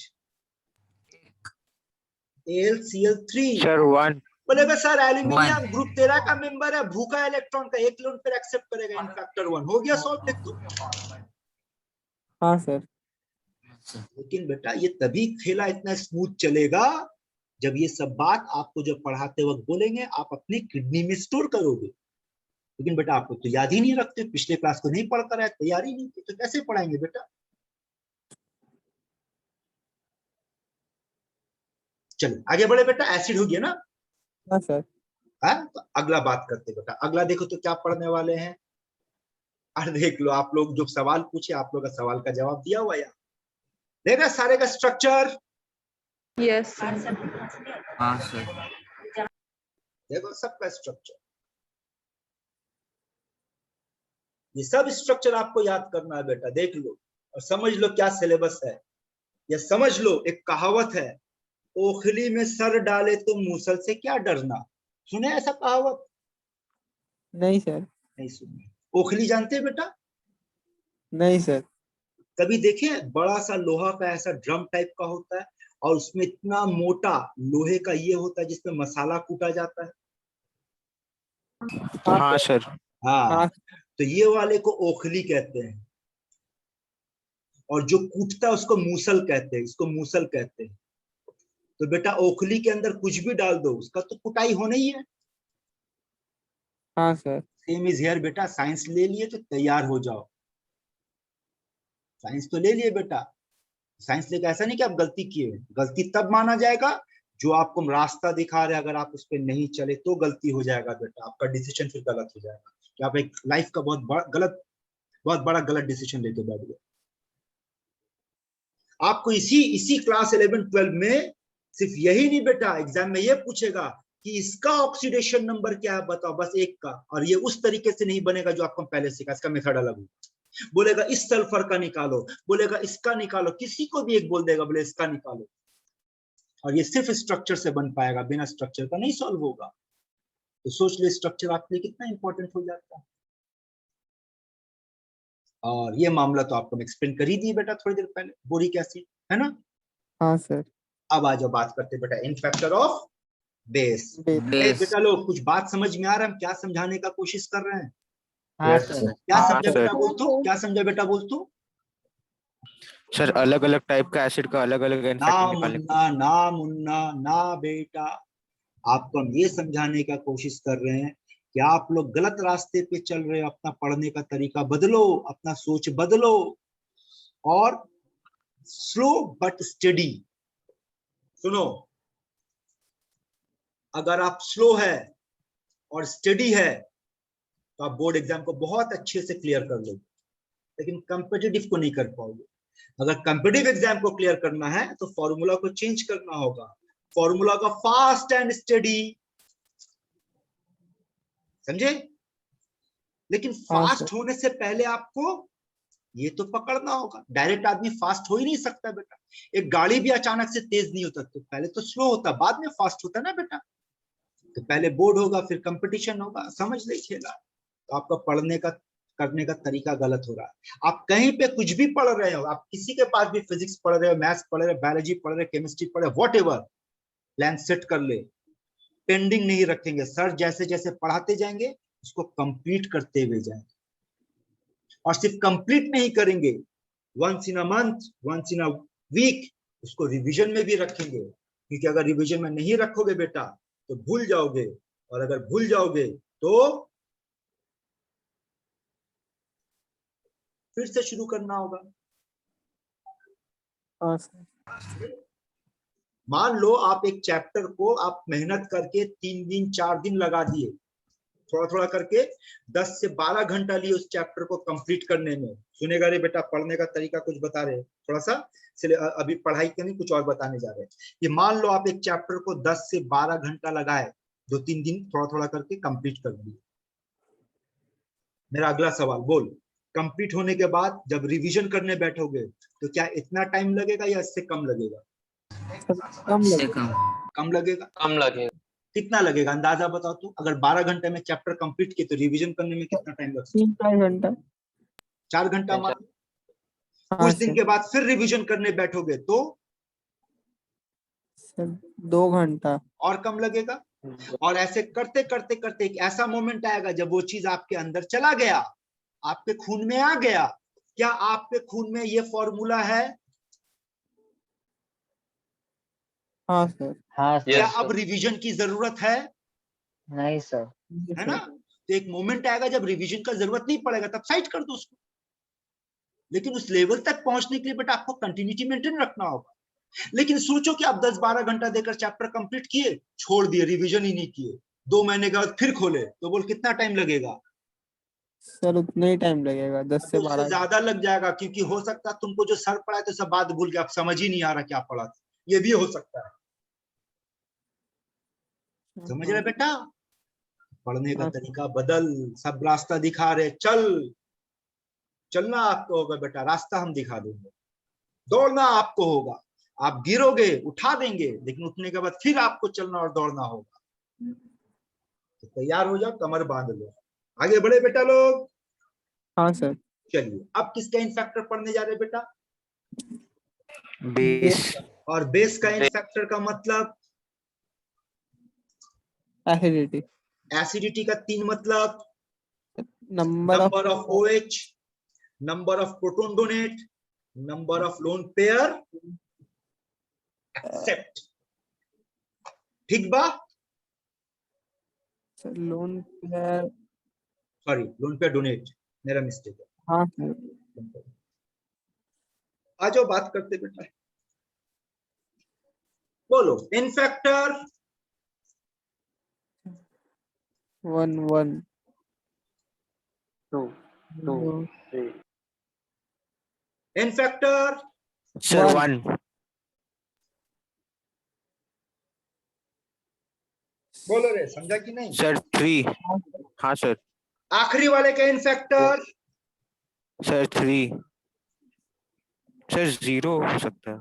AlCl3? Sir 1। बोलेगा सर एल्यूमिनियम ग्रुप 13 का मेंबर है, भूखा इलेक्ट्रॉन का, एक लोन पर एक्सेप्ट करेगा, इन फैक्टर 1 हो गया सॉल्व। देख तो। हाँ सर। लेकिन बेटा ये तभी खेला इतना स्मूथ चलेगा जब ये सब बात आपको जब पढ़ाते वक्त बोलेंगे, आप अपनी किडनी में स्टोर करोगे। लेकिन बेटा आप लोग तो याद ही नहीं रखते, पिछले क्लास को नहीं पढ़कर आए, तैयारी नहीं की, तो कैसे पढ़ाएंगे बेटा? चलो आगे बढ़े बेटा। एसिड हो गया ना? हाँ सर। हाँ, तो अगला बात करते बेटा। अगला देखो तो क्या पढ़ने वाले हैं। अरे देख लो, आप लोग जो सवाल पूछे, आप लोग का सवाल का जवाब दिया हुआ यार। देख रहे सारे का स्ट्रक्चर? यस। हाँ सर। देखो सबका स्ट्रक्चर, ये सब स्ट्रक्चर आपको याद करना है बेटा। देख लो और समझ लो क्या सिलेबस है। या समझ लो, एक कहावत है, ओखली में सर डाले तो मूसल से क्या डरना। सुने ऐसा कहावत? नहीं सर। नहीं सुने। ओखली जानते हैं बेटा? नहीं सर। कभी देखे? बड़ा सा लोहा का ऐसा ड्रम टाइप का होता है, और उसमें इतना मोटा लोहे का ये होता है जिसमें मसाला कूटा जाता है। हाँ सर। हाँ, हाँ। तो ये वाले को ओखली कहते हैं, और जो कूटता है उसको मूसल कहते हैं, इसको मूसल कहते हैं। तो बेटा ओखली के अंदर कुछ भी डाल दो, उसका तो कुटाई होना ही है। हाँ सर। सेम इज हियर बेटा, साइंस ले लिए तो तैयार हो जाओ। साइंस तो ले लिए बेटा, साइंस लेके ऐसा नहीं कि आप गलती किए, गलती तब माना जाएगा जो आपको रास्ता दिखा रहे, अगर आप उस पर नहीं चले तो गलती हो जाएगा बेटा, आपका डिसीजन फिर गलत हो जाएगा, कि आप एक लाइफ का बहुत बड़ा गलत डिसीजन लेके बैठ गए। आपको इसी इसी क्लास 11-12 में सिर्फ यही नहीं बेटा, एग्जाम में ये पूछेगा कि इसका ऑक्सीडेशन नंबर क्या है बताओ, बस एक का, और ये उस तरीके से नहीं बनेगा जो आपको पहले सीखा, इसका मेथड अलग होगा। बोलेगा इस सल्फर का निकालो, बोलेगा इसका निकालो, किसी को भी एक बोल देगा बोले इसका निकालो, और ये सिर्फ स्ट्रक्चर से बन पाएगा, बिना स्ट्रक्चर का नहीं सॉल्व होगा। तो सोच लो स्ट्रक्चर आपके लिए कितना इंपॉर्टेंट हो जाता है। और ये मामला तो आपको मैं एक्सप्लेन कर ही दी बेटा थोड़ी देर पहले, बोरिक एसिड, है ना। हाँ सर। अब आ जाओ बात करते बेटा इन फैक्टर ऑफ बेस। बेस। बेटा लोग कुछ बात समझ में आ रहा है, हम क्या समझाने का कोशिश कर रहे हैं? हाँ Yes, सर। sir. क्या हाँ, समझा सर। बेटा बोल तो, क्या समझा बेटा बोल तो? सर अलग अलग टाइप का एसिड का अलग अलग ना फैक्टर निकालने का। मुन्ना ना मुन्ना ना बेटा, आपको हम ये समझाने का कोशिश कर रहे हैं कि आप लोग गलत रास्ते पे चल रहे हो, अपना पढ़ने का तरीका बदलो, अपना सोच बदलो, और स्लो बट स्टडी। सुनो, अगर आप स्लो है और स्टडी है तो आप बोर्ड एग्जाम को बहुत अच्छे से क्लियर कर लोगे, लेकिन कॉम्पिटिटिव को नहीं कर पाओगे। अगर कॉम्पिटिटिव एग्जाम को क्लियर करना है तो फॉर्मूला को चेंज करना होगा, फॉर्मूला का फास्ट एंड स्टडी, समझे। लेकिन हाँ फास्ट सर। होने से पहले आपको ये तो पकड़ना होगा, डायरेक्ट आदमी फास्ट हो ही नहीं सकता बेटा। एक गाड़ी भी अचानक से तेज नहीं होता, तो पहले तो स्लो होता बाद में फास्ट होता ना बेटा। तो पहले बोर्ड होगा फिर कंपटीशन होगा, समझ ले खेला। तो आपका पढ़ने का करने का तरीका गलत हो रहा है। आप कहीं पे कुछ भी पढ़ रहे हो, आप किसी के पास भी फिजिक्स पढ़ रहे हो, मैथ्स पढ़ रहे हो, बायोलॉजी पढ़ रहे हो, केमिस्ट्री पढ़ रहे हो, व्हाटएवर, प्लान सेट कर ले, पेंडिंग नहीं रखेंगे। सर जैसे जैसे पढ़ाते जाएंगे उसको कंप्लीट करते हुए जाएंगे, और सिर्फ कंप्लीट नहीं करेंगे, once in a month, once in a week उसको रिवीजन में भी रखेंगे। क्योंकि अगर रिवीजन में नहीं रखोगे बेटा तो भूल जाओगे, और अगर भूल जाओगे तो फिर से शुरू करना होगा। हाँ सर। मान लो आप एक चैप्टर को आप मेहनत करके 3 दिन 4 दिन लगा दिए, थोड़ा थोड़ा करके 10 से 12 घंटा लिए उस चैप्टर को कंप्लीट करने में। सुनेगा रे बेटा, पढ़ने का तरीका कुछ बता रहे हैं थोड़ा सा, अभी पढ़ाई के नहीं कुछ और बताने जा रहे हैं। कि मान लो आप एक चैप्टर को 10 से 12 घंटा लगाए, 2-3 दिन थोड़ा थोड़ा करके कंप्लीट कर दिए। मेरा अगला सवाल बोल, कंप्लीट होने के बाद जब रिवीजन करने बैठोगे तो क्या इतना टाइम लगेगा या इससे कम लगेगा? कम इससे लगे। कम। कम लगेगा। कम लगेगा। कितना लगेगा अंदाजा बताओ तो? अगर 12 घंटे में चैप्टर कंप्लीट किए तो रिवीजन करने में कितना टाइम लग सकता है? 3-4 घंटा। 4 घंटा मान। हाँ कुछ दिन सर। के बाद फिर रिवीजन करने बैठोगे तो सर 2 घंटा। और कम लगेगा। और ऐसे करते करते करते एक ऐसा मोमेंट आएगा जब वो चीज आपके अंदर चला गया, आपके खून में आ गया। क्या आपके खून में ये फॉर्मूला है? हाँ सर। हाँ क्या Yes, अब sir. रिवीजन की जरूरत है? नहीं सर। है ना। तो एक मोमेंट आएगा जब रिवीजन का जरूरत नहीं पड़ेगा, तब साइड कर दो उसको। लेकिन उस लेवल तक पहुंचने के लिए बेटा आपको कंटिन्यूटी मेंटेन रखना होगा। लेकिन सोचो कि आप 10-12 घंटा देकर चैप्टर कंप्लीट किए, छोड़ दिए, रिवीजन ही नहीं किए, 2 महीने के बाद फिर खोले, तो बोल कितना टाइम लगेगा? सर उतना ही टाइम लगेगा, 10 से तो उससे 12। ज्यादा लग जाएगा, क्योंकि हो सकता है तुमको जो सर पढ़ाए तो सब बात भूल गया, आप समझ ही नहीं आ रहा क्या पढ़ा था, ये भी हो सकता है। समझ रहे बेटा? पढ़ने का हाँ। तरीका बदल, सब रास्ता दिखा रहे, चल चलना आपको होगा बेटा, रास्ता हम दिखा देंगे, दौड़ना आपको होगा। आप गिरोगे उठा देंगे, लेकिन उठने के बाद फिर आपको चलना और दौड़ना होगा। तो तैयार हो जाओ, कमर बांध लो, आगे बढ़े बेटा लोग। हाँ सर। चलिए अब किसका इन फैक्टर पढ़ने जा रहे बेटा? बेस। और बेस का इन फैक्टर का मतलब एसिडिटी। एसिडिटी का 3 मतलब number of number of OH, number of proton donate, number of lone pair accept. ठीक बा? Lone pair. Sorry, lone pair donate, मेरा मिस्टेक है। हाँ सर। आ जाओ बात करते बेटा। बोलो n factor 1 1 2 2 3 n factor sir One. 1 बोलो रे, समझा कि नहीं? सर 3 हाँ सर आखिरी वाले का इन फैक्टर सर 3 सर 0 हो सकता है।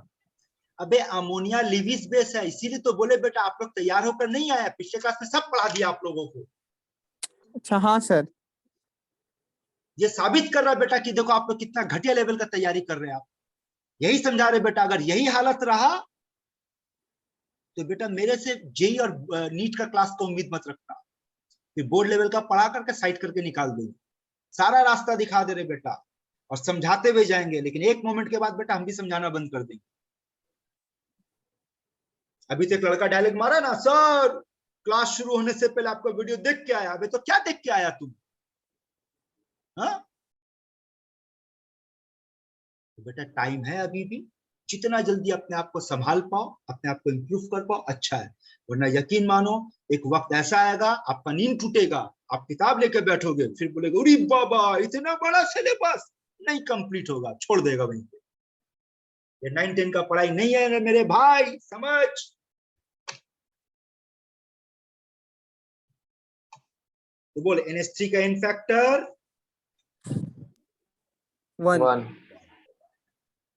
अबे अमोनिया लिविस बेस है, इसीलिए तो बोले बेटा आप लोग तैयार होकर नहीं आया, पिछले क्लास में सब पढ़ा दिया आप लोगों को। अच्छा हाँ सर। ये साबित कर रहा है बेटा कि देखो आप लोग कितना घटिया लेवल का तैयारी कर रहे हैं। आप यही समझा रहे बेटा, अगर यही हालत रहा तो बेटा मेरे से जेई और नीट का क्लास का उम्मीद मत रखना। फिर बोर्ड लेवल का पढ़ा करके साइड करके निकाल देंगे। सारा रास्ता दिखा दे रहे बेटा और समझाते हुए जाएंगे, लेकिन एक मोमेंट के बाद बेटा हम भी समझाना बंद कर देंगे। अभी तक लड़का डायलॉग मारा ना, सर क्लास शुरू होने से पहले आपका वीडियो देख के आया। अबे तो क्या देख के आया तुम? हाँ तो बेटा टाइम है अभी भी, जितना जल्दी अपने आप को संभाल पाओ, अपने आप को इम्प्रूव कर पाओ अच्छा है। वरना यकीन मानो एक वक्त ऐसा आएगा आपका नींद टूटेगा, आप किताब लेके बैठोगे फिर बोलेगे अरे बाबा इतना बड़ा सिलेबस, नहीं कंप्लीट होगा, छोड़ देगा वहीं पे। ये 9-10 का पढ़ाई नहीं है मेरे भाई, समझ। तो बोले NH3 का इन फैक्टर 1 1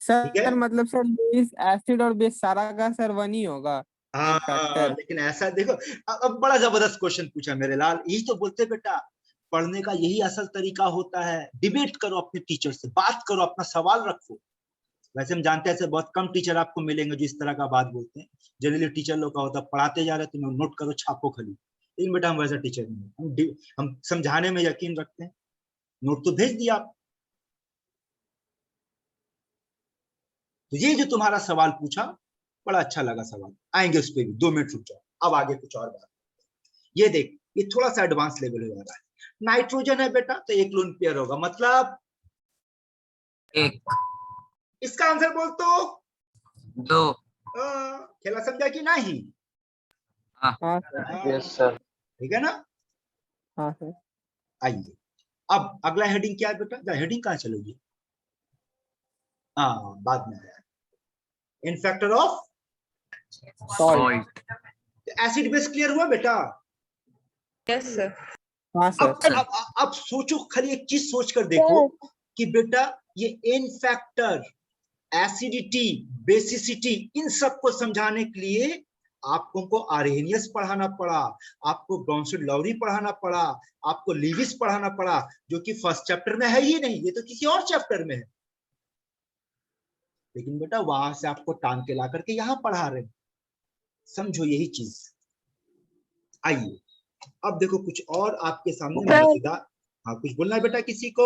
ठीक है? सर, मतलब सर बेस एसिड और बेस सारा का सर 1 ही होगा इन फैक्टर। लेकिन ऐसा देखो, अब बड़ा जबरदस्त क्वेश्चन पूछा मेरे लाल। यही तो बोलते बेटा पढ़ने का यही असल तरीका होता है। डिबेट करो अपने टीचर से, बात करो, अपना सवाल रखो। वैसे हम जानते हैं ऐसे बहुत कम टीचर आपको मिलेंगे जो इस तरह का बात बोलते हैं। जनरली टीचर लोग का होता है पढ़ाते जा रहे तुम नोट करो छापो खाली। लेकिन बेटा हम वैसा टीचर नहीं है, हम समझाने में यकीन रखते हैं। नोट तो भेज दिया आप। तो ये जो तुम्हारा सवाल पूछा बड़ा अच्छा लगा सवाल, आएंगे उस पर भी। 2 मिनट रुक जाओ, अब आगे कुछ और बात। ये देख, ये थोड़ा सा एडवांस लेवल हो जा रहा है। नाइट्रोजन है बेटा तो एक लोन पेयर होगा, मतलब 1 इसका आंसर बोल तो 2 खेला समझा कि नहीं? हाँ सर। यस सर ठीक है ना? हाँ सर। आइए अब अगला हेडिंग क्या है बेटा? हेडिंग कहाँ चलेगी? हाँ बाद में आया, n factor of salt. Acid base. Clear हुआ बेटा? Yes, sir. हाँ सर। अब सोचो, खाली एक चीज सोच कर देखो कि बेटा ये इन फैक्टर, एसिडिटी, बेसिसिटी, इन सबको समझाने के लिए आपको आर्हेनियस पढ़ाना पड़ा, आपको ब्राउनस्टेड लॉवरी पढ़ाना पड़ा, आपको लीविस पढ़ाना पड़ा, जो कि फर्स्ट चैप्टर में है ही नहीं, ये तो किसी और चैप्टर में है। लेकिन बेटा वहां से आपको टांग के ला करके यहाँ पढ़ा रहे हैं। समझो यही चीज। आइए अब देखो कुछ और आपके सामने मजेदार। हाँ कुछ बोलना है बेटा किसी को?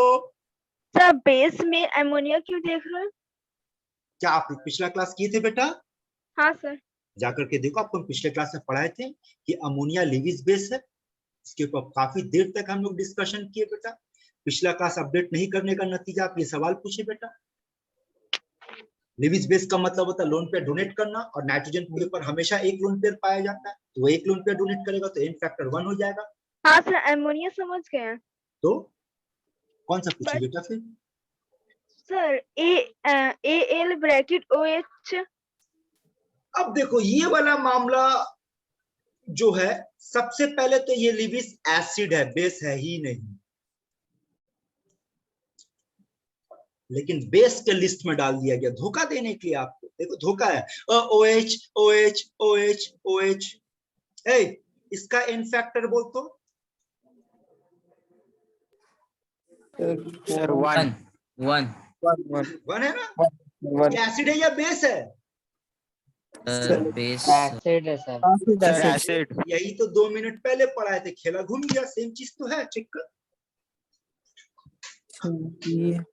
सर बेस में अमोनिया क्यों देख रहे हैं? क्या आप पिछला क्लास किए थे बेटा? हाँ सर। जाकर के देखो, आपको हम पिछले क्लास में पढ़ाए थे कि अमोनिया लिविस बेस है। इसके ऊपर काफी देर तक हम लोग डिस्कशन किए बेटा। पिछला क्लास अपडेट नहीं करने का नतीजा आप ये सवाल पूछे बेटा। लिविस बेस का मतलब होता है लोन पेयर डोनेट करना, और नाइट्रोजन के ऊपर हमेशा एक लोन पेयर पाया जाता है, तो वो एक लोन पेयर डोनेट करेगा तो इन फैक्टर 1 हो जाएगा। हाँ सर अमोनिया समझ गए हैं। तो कौन सा पूछे But- बेटा फिर? Sir AL bracket OH। अब देखो ये वाला मामला जो है, सबसे पहले तो ये लिविस एसिड है, बेस है ही नहीं, लेकिन बेस के लिस्ट में डाल दिया गया धोखा देने के लिए आपको। देखो धोखा है, OH OH OH OH। इसका इन फैक्टर बोल तो। सर 1 1 1 है ना? 1 ये एसिड है या बेस है? बेस एसिड है sir. acid, sir acid. Acid. यही तो 2 मिनट पहले पढ़ाए थे, खेला घूम गया, सेम चीज तो है, चेक कर।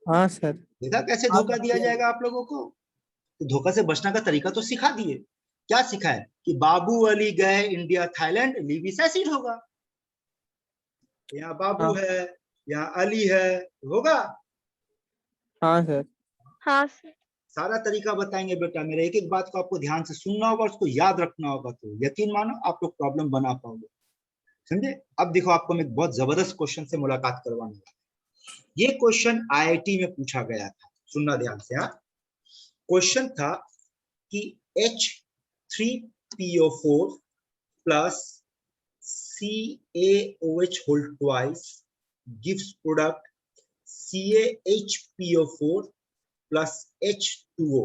हाँ सर। देखा कैसे धोखा दिया जाएगा आप लोगों को। तो धोखा से बचने का तरीका तो सिखा दिए। क्या सिखा है कि बाबू अली गए इंडिया थाईलैंड, लीविस एसिड होगा। यहाँ बाबू हाँ। है, यहाँ अली है, होगा। हाँ सर। हाँ सर। सारा तरीका बताएंगे बेटा, मेरे एक एक बात को आपको ध्यान से सुनना होगा, उसको याद रखना होगा, तो यकीन मानो आप लोग प्रॉब्लम बना पाओगे, समझे। अब देखो, आपको मैं एक बहुत जबरदस्त क्वेश्चन से मुलाकात करवाने वाला। ये क्वेश्चन आईआईटी में पूछा गया था, सुनना ध्यान से। हाँ, क्वेश्चन था कि H3PO4 plus CaOH whole twice gives product CaHPO4 plus H2O।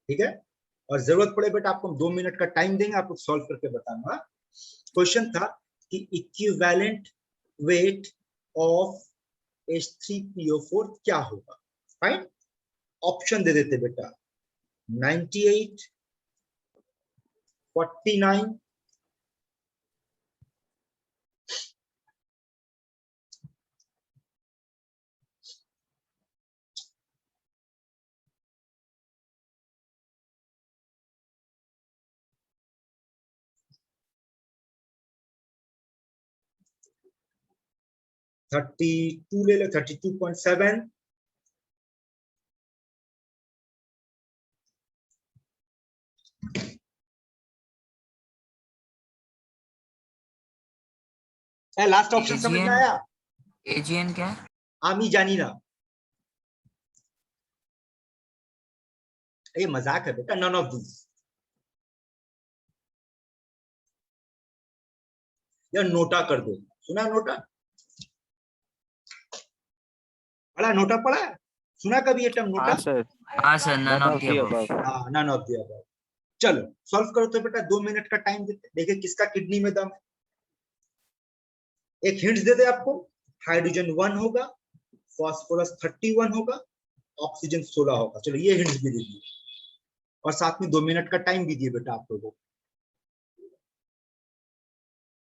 ठीक है, और जरूरत पड़े बेटा आपको 2 मिनट का टाइम देंगे, आपको सॉल्व करके बताऊंगा। क्वेश्चन था कि इक्विवेलेंट वेट ऑफ H3PO4 क्या होगा। फाइन, ऑप्शन दे देते बेटा, 98, 49, 32 ले लो, 32.7, लास्ट ऑप्शन समझ में आया। एजीएन क्या है? आमी जानी ना, ये मजाक है बेटा, नन ऑफ दिस। या नोटा कर दो, सुना नोटा? पढ़ा नोटा, पढ़ा सुना कभी ये टर्म नोटा? हाँ सर। हाँ sir, none of the above. हाँ, नन ऑफ द अबव। चलो सॉल्व करो तो बेटा, 2 मिनट का टाइम देते, देखिए किसका किडनी में दम है। एक हिंट दे दे आपको, हाइड्रोजन 1 होगा, फास्फोरस 31 होगा, ऑक्सीजन 16 होगा। चलो ये हिंट्स भी दे दिए, और साथ में 2 मिनट का टाइम भी दिए बेटा आप लोगों को।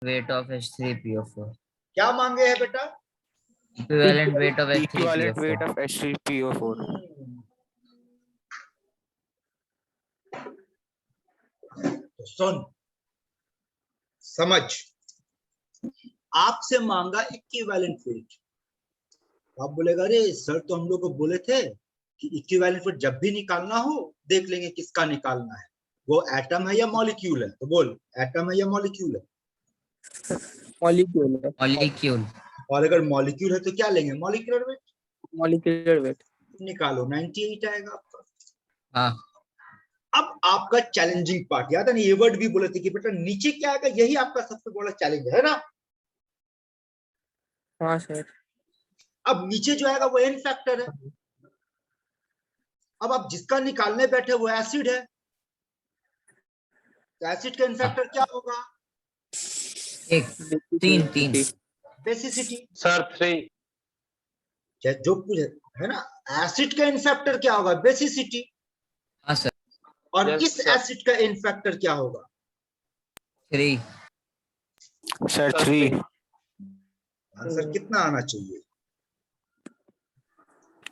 वेट ऑफ H3PO4, क्या मांगे है बेटा? Equivalent weight of equivalent weight H3PO4। Of H3PO4। तो सुन, समझ, आपसे मांगा इक्विवेलेंट वेट। आप बोलेगा अरे सर तो हम लोग को बोले थे कि इक्विवेलेंट वेट जब भी निकालना हो देख लेंगे किसका निकालना है, वो एटम है या मॉलिक्यूल है। तो बोल, एटम है या मॉलिक्यूल है? मॉलिक्यूल है। मॉलिक्यूल। और अगर मॉलिक्यूल है तो क्या लेंगे, मॉलिक्यूलर वेट। मॉलिक्यूलर वेट निकालो, 98 आएगा आपका। हाँ, अब आपका चैलेंजिंग पार्ट, याद है ना, ये वर्ड भी बोले थे कि बेटा नीचे क्या आएगा, यही आपका सबसे बड़ा चैलेंज है ना। हाँ सर। अब नीचे जो आएगा वो एन फैक्टर है। अब आप जिसका निकालने बैठे वो एसिड है, तो एसिड का एन फैक्टर क्या होगा? एक, तीन। बेसिसिटी। सर 3। चाहे जो कुछ है ना, एसिड का एन फैक्टर क्या होगा? बेसिसिटी। हाँ सर, और Yes, इस sir. एसिड का एन फैक्टर क्या होगा? 3। सर 3। आंसर कितना आना चाहिए?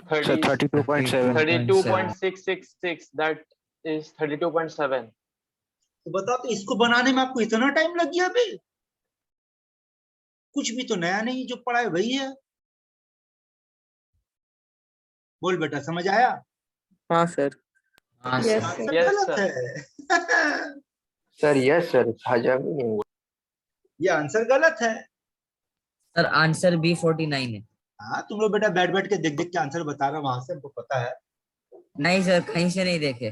सर 32.7। 32.666, that is 32.7. तो बताओ, तो इसको बनाने में आपको इतना टाइम लग गया अभी? कुछ भी तो नया नहीं, जो पढ़ा है वही है। बोल बेटा, समझ आया? हाँ सर। हाँ Yes, सर। आंसर Yes, गलत sir. है। सर यस सर, हजम ही नहीं हुआ। ये आंसर गलत है। सर आंसर B49 है। हाँ, तुम लोग बेटा बैठ बैठ के देख देख के आंसर बता रहे हो, वहां से हमको पता है। नहीं सर, कहीं से नहीं देखे।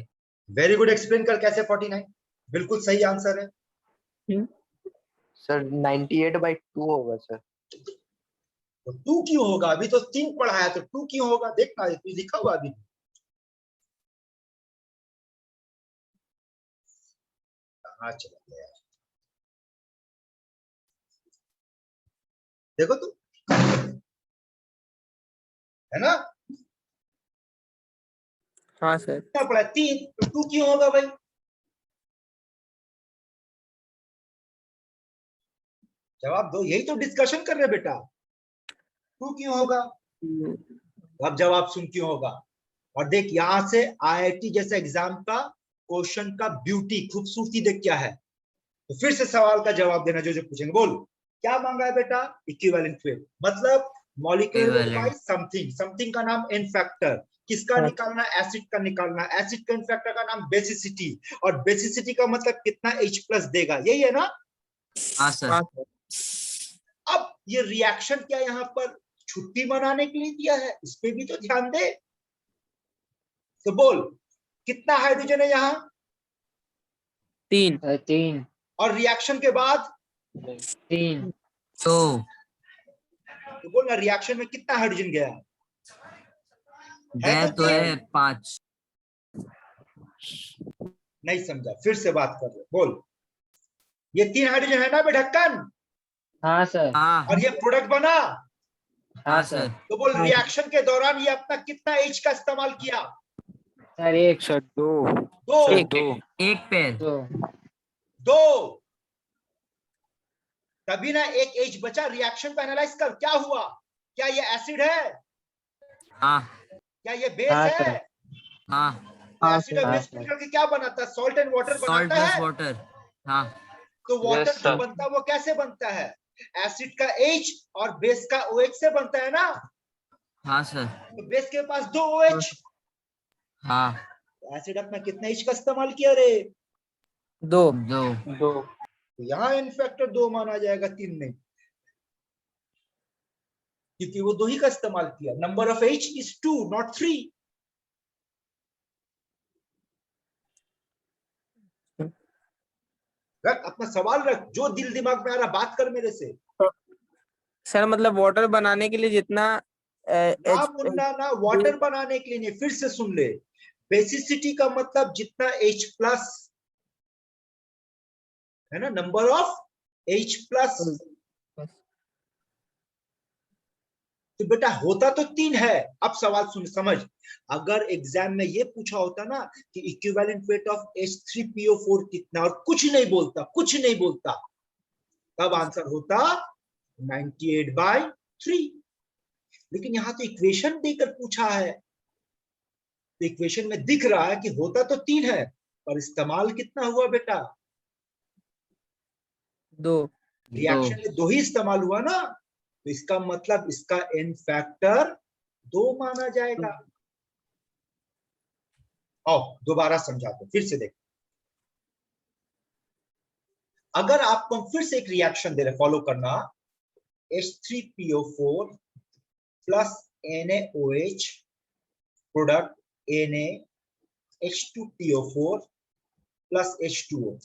वेरी गुड, एक्सप्लेन कर कैसे 49 बिल्कुल सही आंसर है। सर 98/2 होगा सर। तो 2 क्यों होगा? अभी तो 3 पढ़ा है, तो 2 क्यों होगा? देखना, कुछ लिखा हुआ अभी। कहाँ चला गया? देखो तो, है ना? हाँ सर। क्या पढ़ा? 3, तो 2 क्यों होगा भाई? जवाब दो, यही तो डिस्कशन कर रहे बेटा। 2 क्यों होगा? अब जवाब सुन क्यों होगा। और देख यहां से आईआईटी जैसे एग्जाम का क्वेश्चन का ब्यूटी, खूबसूरती देख क्या है। तो फिर से सवाल का जवाब देना जो पूछेंगे। बोल क्या मांगा है बेटा? इक्विवेलेंट वेट मतलब molecular weight by something, something का नाम एन फैक्टर, किसका निकालना? एसिड का निकालना। एसिड का एन फैक्टर का नाम बेसिसिटी, और बेसिसिटी का मतलब कितना H+ देगा, यही है ना? हाँ सर। अब ये रिएक्शन क्या यहाँ पर छुट्टी मनाने के लिए दिया है, इस पे भी तो ध्यान दे। तो बोल कितना हाइड्रोजन है यहाँ? 3 3 और रिएक्शन के बाद 3 तो बोल ना रिएक्शन में कितना हाइड्रोजन गया है? तो है 5। नहीं समझा, फिर से बात कर रहे। बोल ये 3 हाइड्रोजन है ना बे ढक्कन? हाँ सर। हाँ और ये प्रोडक्ट बना। हाँ सर। तो बोल रिएक्शन के दौरान ये अपना कितना H का इस्तेमाल किया? सर 1 सर 2 दो। सर 2 एक पेड़। 2 तभी ना एक H बचा। रिएक्शन को एनालाइज कर, क्या हुआ? क्या ये एसिड है? हाँ क्या ये बेस हाँ है? सर। हाँ। तो एसिड और हाँ बेस मिलकर के क्या बनाता है? सॉल्ट एंड वाटर सॉल्ट बनाता प्लस है। वाटर। हाँ तो वाटर Yes, जो sir. बनता है वो कैसे बनता है? एसिड का H और बेस का OH से बनता है ना? हाँ सर। तो बेस के पास 2 OH। हाँ एसिड अपना कितना H का इस्तेमाल किया रे? 2 2 तो यहाँ इन फैक्टर 2 माना जाएगा, 3 नहीं, क्योंकि वो 2 ही का इस्तेमाल किया। Number of H is 2 not 3। रख अपना सवाल रख, जो दिल दिमाग में आ रहा बात कर मेरे से। सर मतलब वाटर बनाने के लिए जितना ना मुन्ना ना, वाटर बनाने के लिए नहीं, फिर से सुन ले। बेसिसिटी का मतलब जितना H+ है ना, नंबर ऑफ H+। तो बेटा होता तो 3 है। अब सवाल सुन समझ, अगर एग्जाम में ये पूछा होता ना कि इक्विवेलेंट वेट ऑफ H3PO4 कितना, और कुछ नहीं बोलता, तब आंसर होता 98/3। लेकिन यहां तो इक्वेशन देकर पूछा है, तो इक्वेशन में दिख रहा है कि होता तो 3 है, पर इस्तेमाल कितना हुआ बेटा? 2 रिएक्शन में 2 ही इस्तेमाल हुआ ना, तो इसका मतलब इसका एन फैक्टर 2 माना जाएगा। आओ दोबारा समझाते, फिर से देख। अगर आपको हम फिर से एक रिएक्शन दे रहे, फॉलो करना। H3PO4 plus NaOH product NaH2PO4 plus H2O।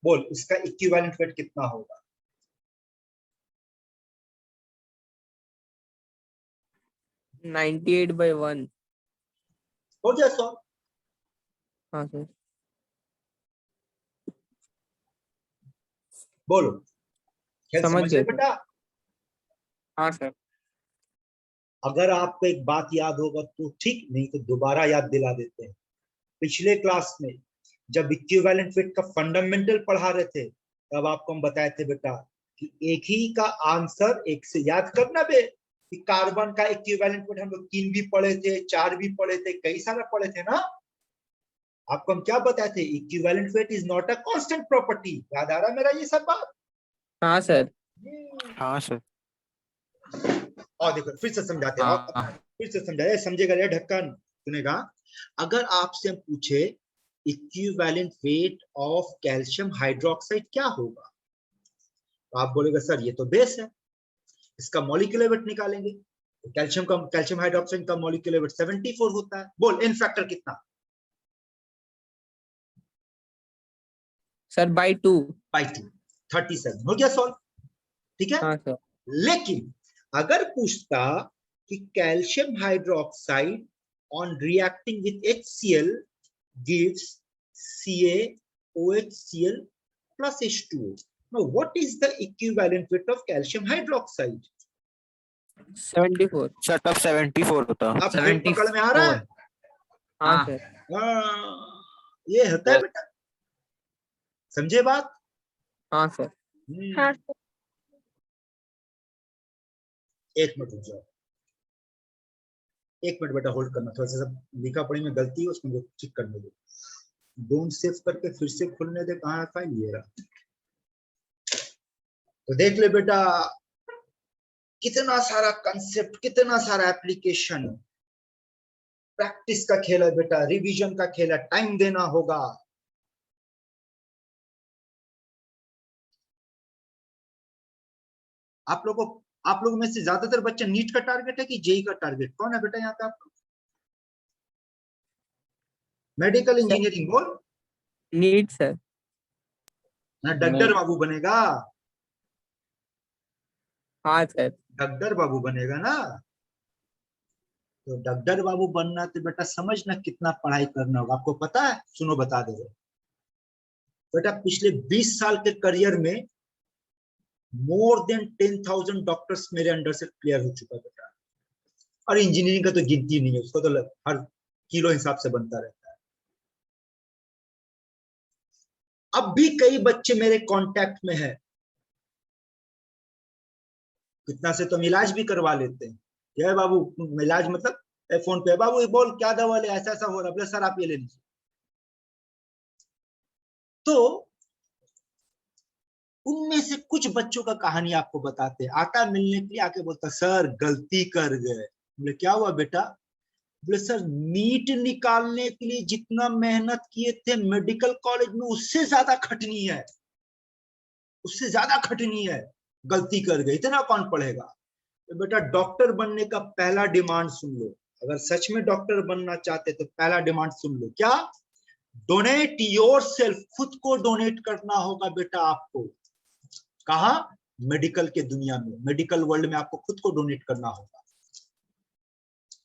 बोल इसका इक्विवेलेंट वेट कितना होगा? 98/1। हो गया सॉल्व। हाँ सर। बोलो खेल समझ समझ गए गए। बेटा? हाँ सर। अगर आपको एक बात याद होगा तो ठीक, नहीं तो दोबारा याद दिला देते हैं। पिछले क्लास में जब इक्विवेलेंट वेट का फंडामेंटल पढ़ा रहे थे, तब आपको हम बताए थे बेटा कि एक ही का आंसर एक से याद करना बे, कि कार्बन का इक्विवेलेंट वेट हम लोग 3 भी पढ़े थे, 4 भी पढ़े थे, कई सारा पढ़े थे ना। आपको हम क्या बताए थे? Equivalent weight is not a constant property. याद आ रहा है मेरा ये सब बात? हाँ सर। हाँ सर। और देखो फिर से समझाते हैं, और फिर से समझाया, समझेगा रे ढक्कन, सुनेगा। अगर आपसे हम पूछे equivalent weight of calcium hydroxide क्या होगा, तो आप बोलेगा सर ये तो बेस है, इसका मॉलिक्यूलर वेट निकालेंगे। तो कैल्शियम हाइड्रोक्साइड का मॉलिक्यूलर वेट 74 होता है। बोल एन फैक्टर कितना? Sir by 2। 37 हो गया सॉल्व, ठीक है। हाँ सर। लेकिन अगर पूछता कि calcium hydroxide on reacting with HCl gives CaOHCl plus H2O. Now what is the equivalent weight of calcium hydroxide? 74। Sir तब 74 होता। अब वेट पकड़ में आ रहा है? हाँ हाँ। सर। हाँ, ये होता है बेटा, समझे बात? हाँ सर। हाँ सर। एक मिनट रुक जाओ, एक मिनट बेटा होल्ड करना, थोड़ा सा सब लिखा पढ़ी में गलती है उसको ठीक करने दो। डोंट सेव करके फिर से खोलने दे, कहाँ फाइल ये रहा। तो देख ले बेटा कितना सारा कंसेप्ट, कितना सारा एप्लीकेशन, प्रैक्टिस का खेल है बेटा, रिवीजन का खेल है, टाइम देना होगा। आप लोगों में से ज्यादातर बच्चे नीट का टारगेट है कि जेई का टारगेट, कौन है बेटा यहाँ पे आपका? मेडिकल इंजीनियरिंग बोल नीट सर। ना, डॉक्टर बाबू बनेगा? हाँ सर। डॉक्टर बाबू बनेगा ना? तो डॉक्टर बाबू बनना तो बेटा समझना कितना पढ़ाई करना होगा, आपको पता है? सुनो बता दे बेटा, पिछले 20 साल के करियर में मोर देन 10,000 डॉक्टर्स मेरे अंडर से क्लियर हो चुका बेटा। और इंजीनियरिंग का तो गिनती नहीं है, उसको तो हर किलो हिसाब से बनता रहता है। अब भी कई बच्चे मेरे कांटेक्ट में है, कितना से तो हम इलाज भी करवा लेते हैं। क्या है बाबू इलाज, मतलब फोन पे बाबू बोल क्या दवा ले, ऐसा ऐसा हो रहा है, सर आप ये ले लीजिए। तो उनमें से कुछ बच्चों का कहानी आपको बताते हैं। आता मिलने के लिए आके बोलता सर गलती कर गए। बोले क्या हुआ बेटा? बोले सर नीट निकालने के लिए जितना मेहनत किए थे मेडिकल कॉलेज में उससे ज्यादा खटनी है, उससे ज्यादा खटनी है, गलती कर गए, इतना कौन पढ़ेगा? तो बेटा डॉक्टर बनने का पहला डिमांड सुन लो, अगर सच में डॉक्टर बनना चाहते तो पहला डिमांड सुन लो, क्या? डोनेट योर सेल्फ, खुद को डोनेट करना होगा बेटा आपको। कहा? मेडिकल के दुनिया में, मेडिकल वर्ल्ड में आपको खुद को डोनेट करना होगा।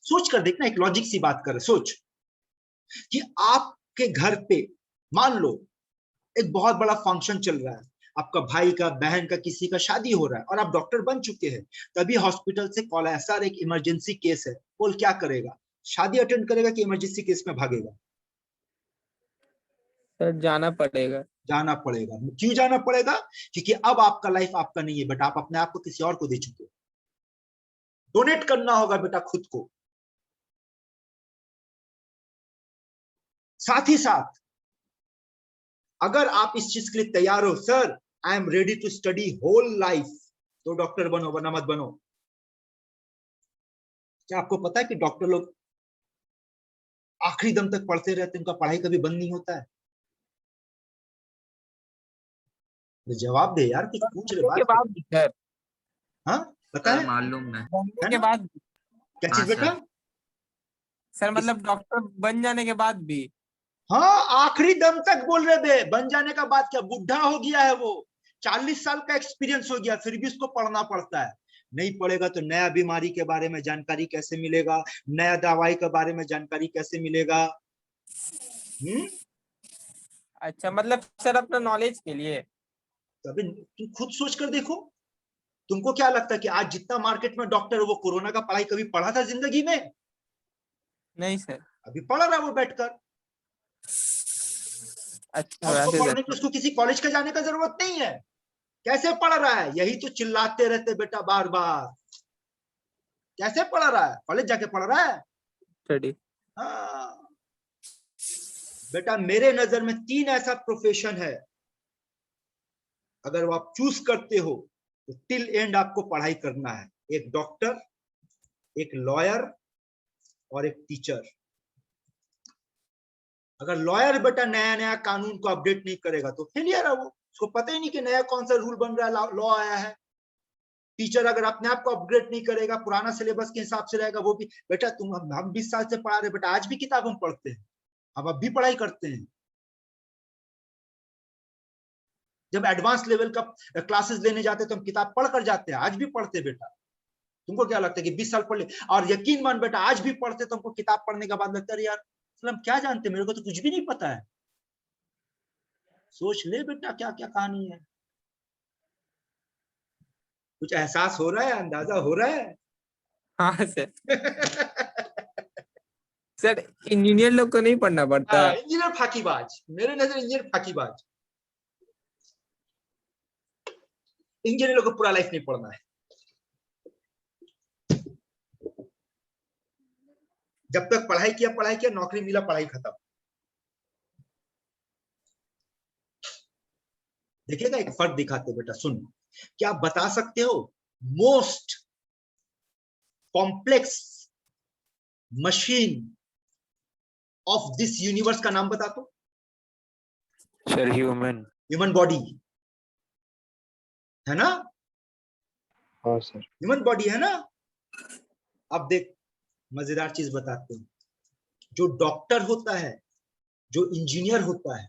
सोच कर देखना, एक लॉजिक सी बात कर, सोच कि आपके घर पे मान लो एक बहुत बड़ा फंक्शन चल रहा है, आपका भाई का, बहन का, किसी का शादी हो रहा है और आप डॉक्टर बन चुके हैं, तभी हॉस्पिटल से कॉल आया सर एक इमरजेंसी केस है। बोल क्या करेगा? शादी अटेंड करेगा कि इमरजेंसी केस में भागेगा? सर जाना पड़ेगा। जाना पड़ेगा। क्यों जाना पड़ेगा? क्योंकि अब आपका लाइफ आपका नहीं है बेटा, आप अपने आप को किसी और को दे चुके हो। डोनेट करना होगा बेटा खुद को। साथ ही साथ अगर आप इस चीज के लिए तैयार हो, sir I am ready to study whole life, तो डॉक्टर बनो, वरना मत बनो। क्या आपको पता है कि डॉक्टर लोग आखिरी दम तक पढ़ते रहते हैं, उनका पढ़ाई कभी बंद नहीं होता है? तो जवाब दे यार, कुछ पूछ रहे के बात बाद भी सर। हाँ पता है? मालूम है बनने के बाद भी। क्या हाँ चीज बेटा? सर मतलब डॉक्टर बन जाने के बाद भी। हाँ आखिरी दम तक बोल रहे बे, बन जाने का बात क्या, बुढ़ा हो गया है वो, 40 साल का एक्सपीरियंस हो गया, फिर भी उसको पढ़ना पड़ता है। नहीं पढ़ेगा तो नया बीमारी के बारे में जानकारी कैसे मिलेगा, नया दवाई के बारे में जानकारी कैसे मिलेगा? अच्छा मतलब सर अपना नॉलेज के लिए। तभी तुम खुद सोच कर देखो, तुमको क्या लगता है कि आज जितना मार्केट में डॉक्टर है वो कोरोना का पढ़ाई कभी पढ़ा था जिंदगी में? नहीं सर। अभी पढ़ रहा है वो बैठकर। अच्छा और उसको वैसे पढ़ने के उसको किसी कॉलेज का जाने का जरूरत नहीं है। कैसे पढ़ रहा है? यही तो चिल्लाते रहते बेटा बार बार। कैसे पढ़ रहा है? कॉलेज जाके पढ़ रहा है? स्टडी। हाँ बेटा, मेरे नजर में 3 ऐसा प्रोफेशन है, अगर वो आप चूज करते हो तो टिल एंड आपको पढ़ाई करना है। एक डॉक्टर, एक लॉयर और एक टीचर। अगर लॉयर बेटा नया नया कानून को अपडेट नहीं करेगा तो फेलियर है वो, उसको पता ही नहीं कि नया कौन सा रूल बन रहा है, लॉ आया है। टीचर अगर अपने आप को अपग्रेड नहीं करेगा, पुराना सिलेबस के हिसाब से रहेगा, वो भी बेटा हम 20 साल से पढ़ा रहे बेटा, आज भी किताब हम पढ़ते हैं, हम अब भी पढ़ाई करते हैं। जब एडवांस लेवल का क्लासेस लेने जाते हैं तो हम किताब पढ़ कर जाते हैं, आज भी पढ़ते बेटा। तुमको क्या लगता है कि 20 साल पढ़ ले? और यकीन मान बेटा आज भी पढ़ते तो हमको किताब पढ़ने के बाद लगता है यार हम क्या जानते, मेरे को तो कुछ भी नहीं पता है। सोच ले बेटा क्या क्या कहानी है। कुछ एहसास हो रहा है, अंदाजा हो रहा है? हाँ सर। सर इंजीनियर लोग को नहीं पढ़ना पड़ता। इंजीनियर फाकीबाज, मेरे नजर इंजीनियर फाकीबाज। इंजीनियर को पूरा लाइफ नहीं पढ़ना है। जब तक पढ़ाई किया, नौकरी मिला, पढ़ाई खत्म। देखिएगा एक फर्क दिखाते बेटा, सुन, क्या आप बता सकते हो most complex machine of this universe का नाम बता दो। सर ह्यूमन बॉडी है ना, हाँ सर। ह्यूमन बॉडी है ना। अब देख मजेदार चीज बताते हैं, जो डॉक्टर होता है, जो इंजीनियर होता है,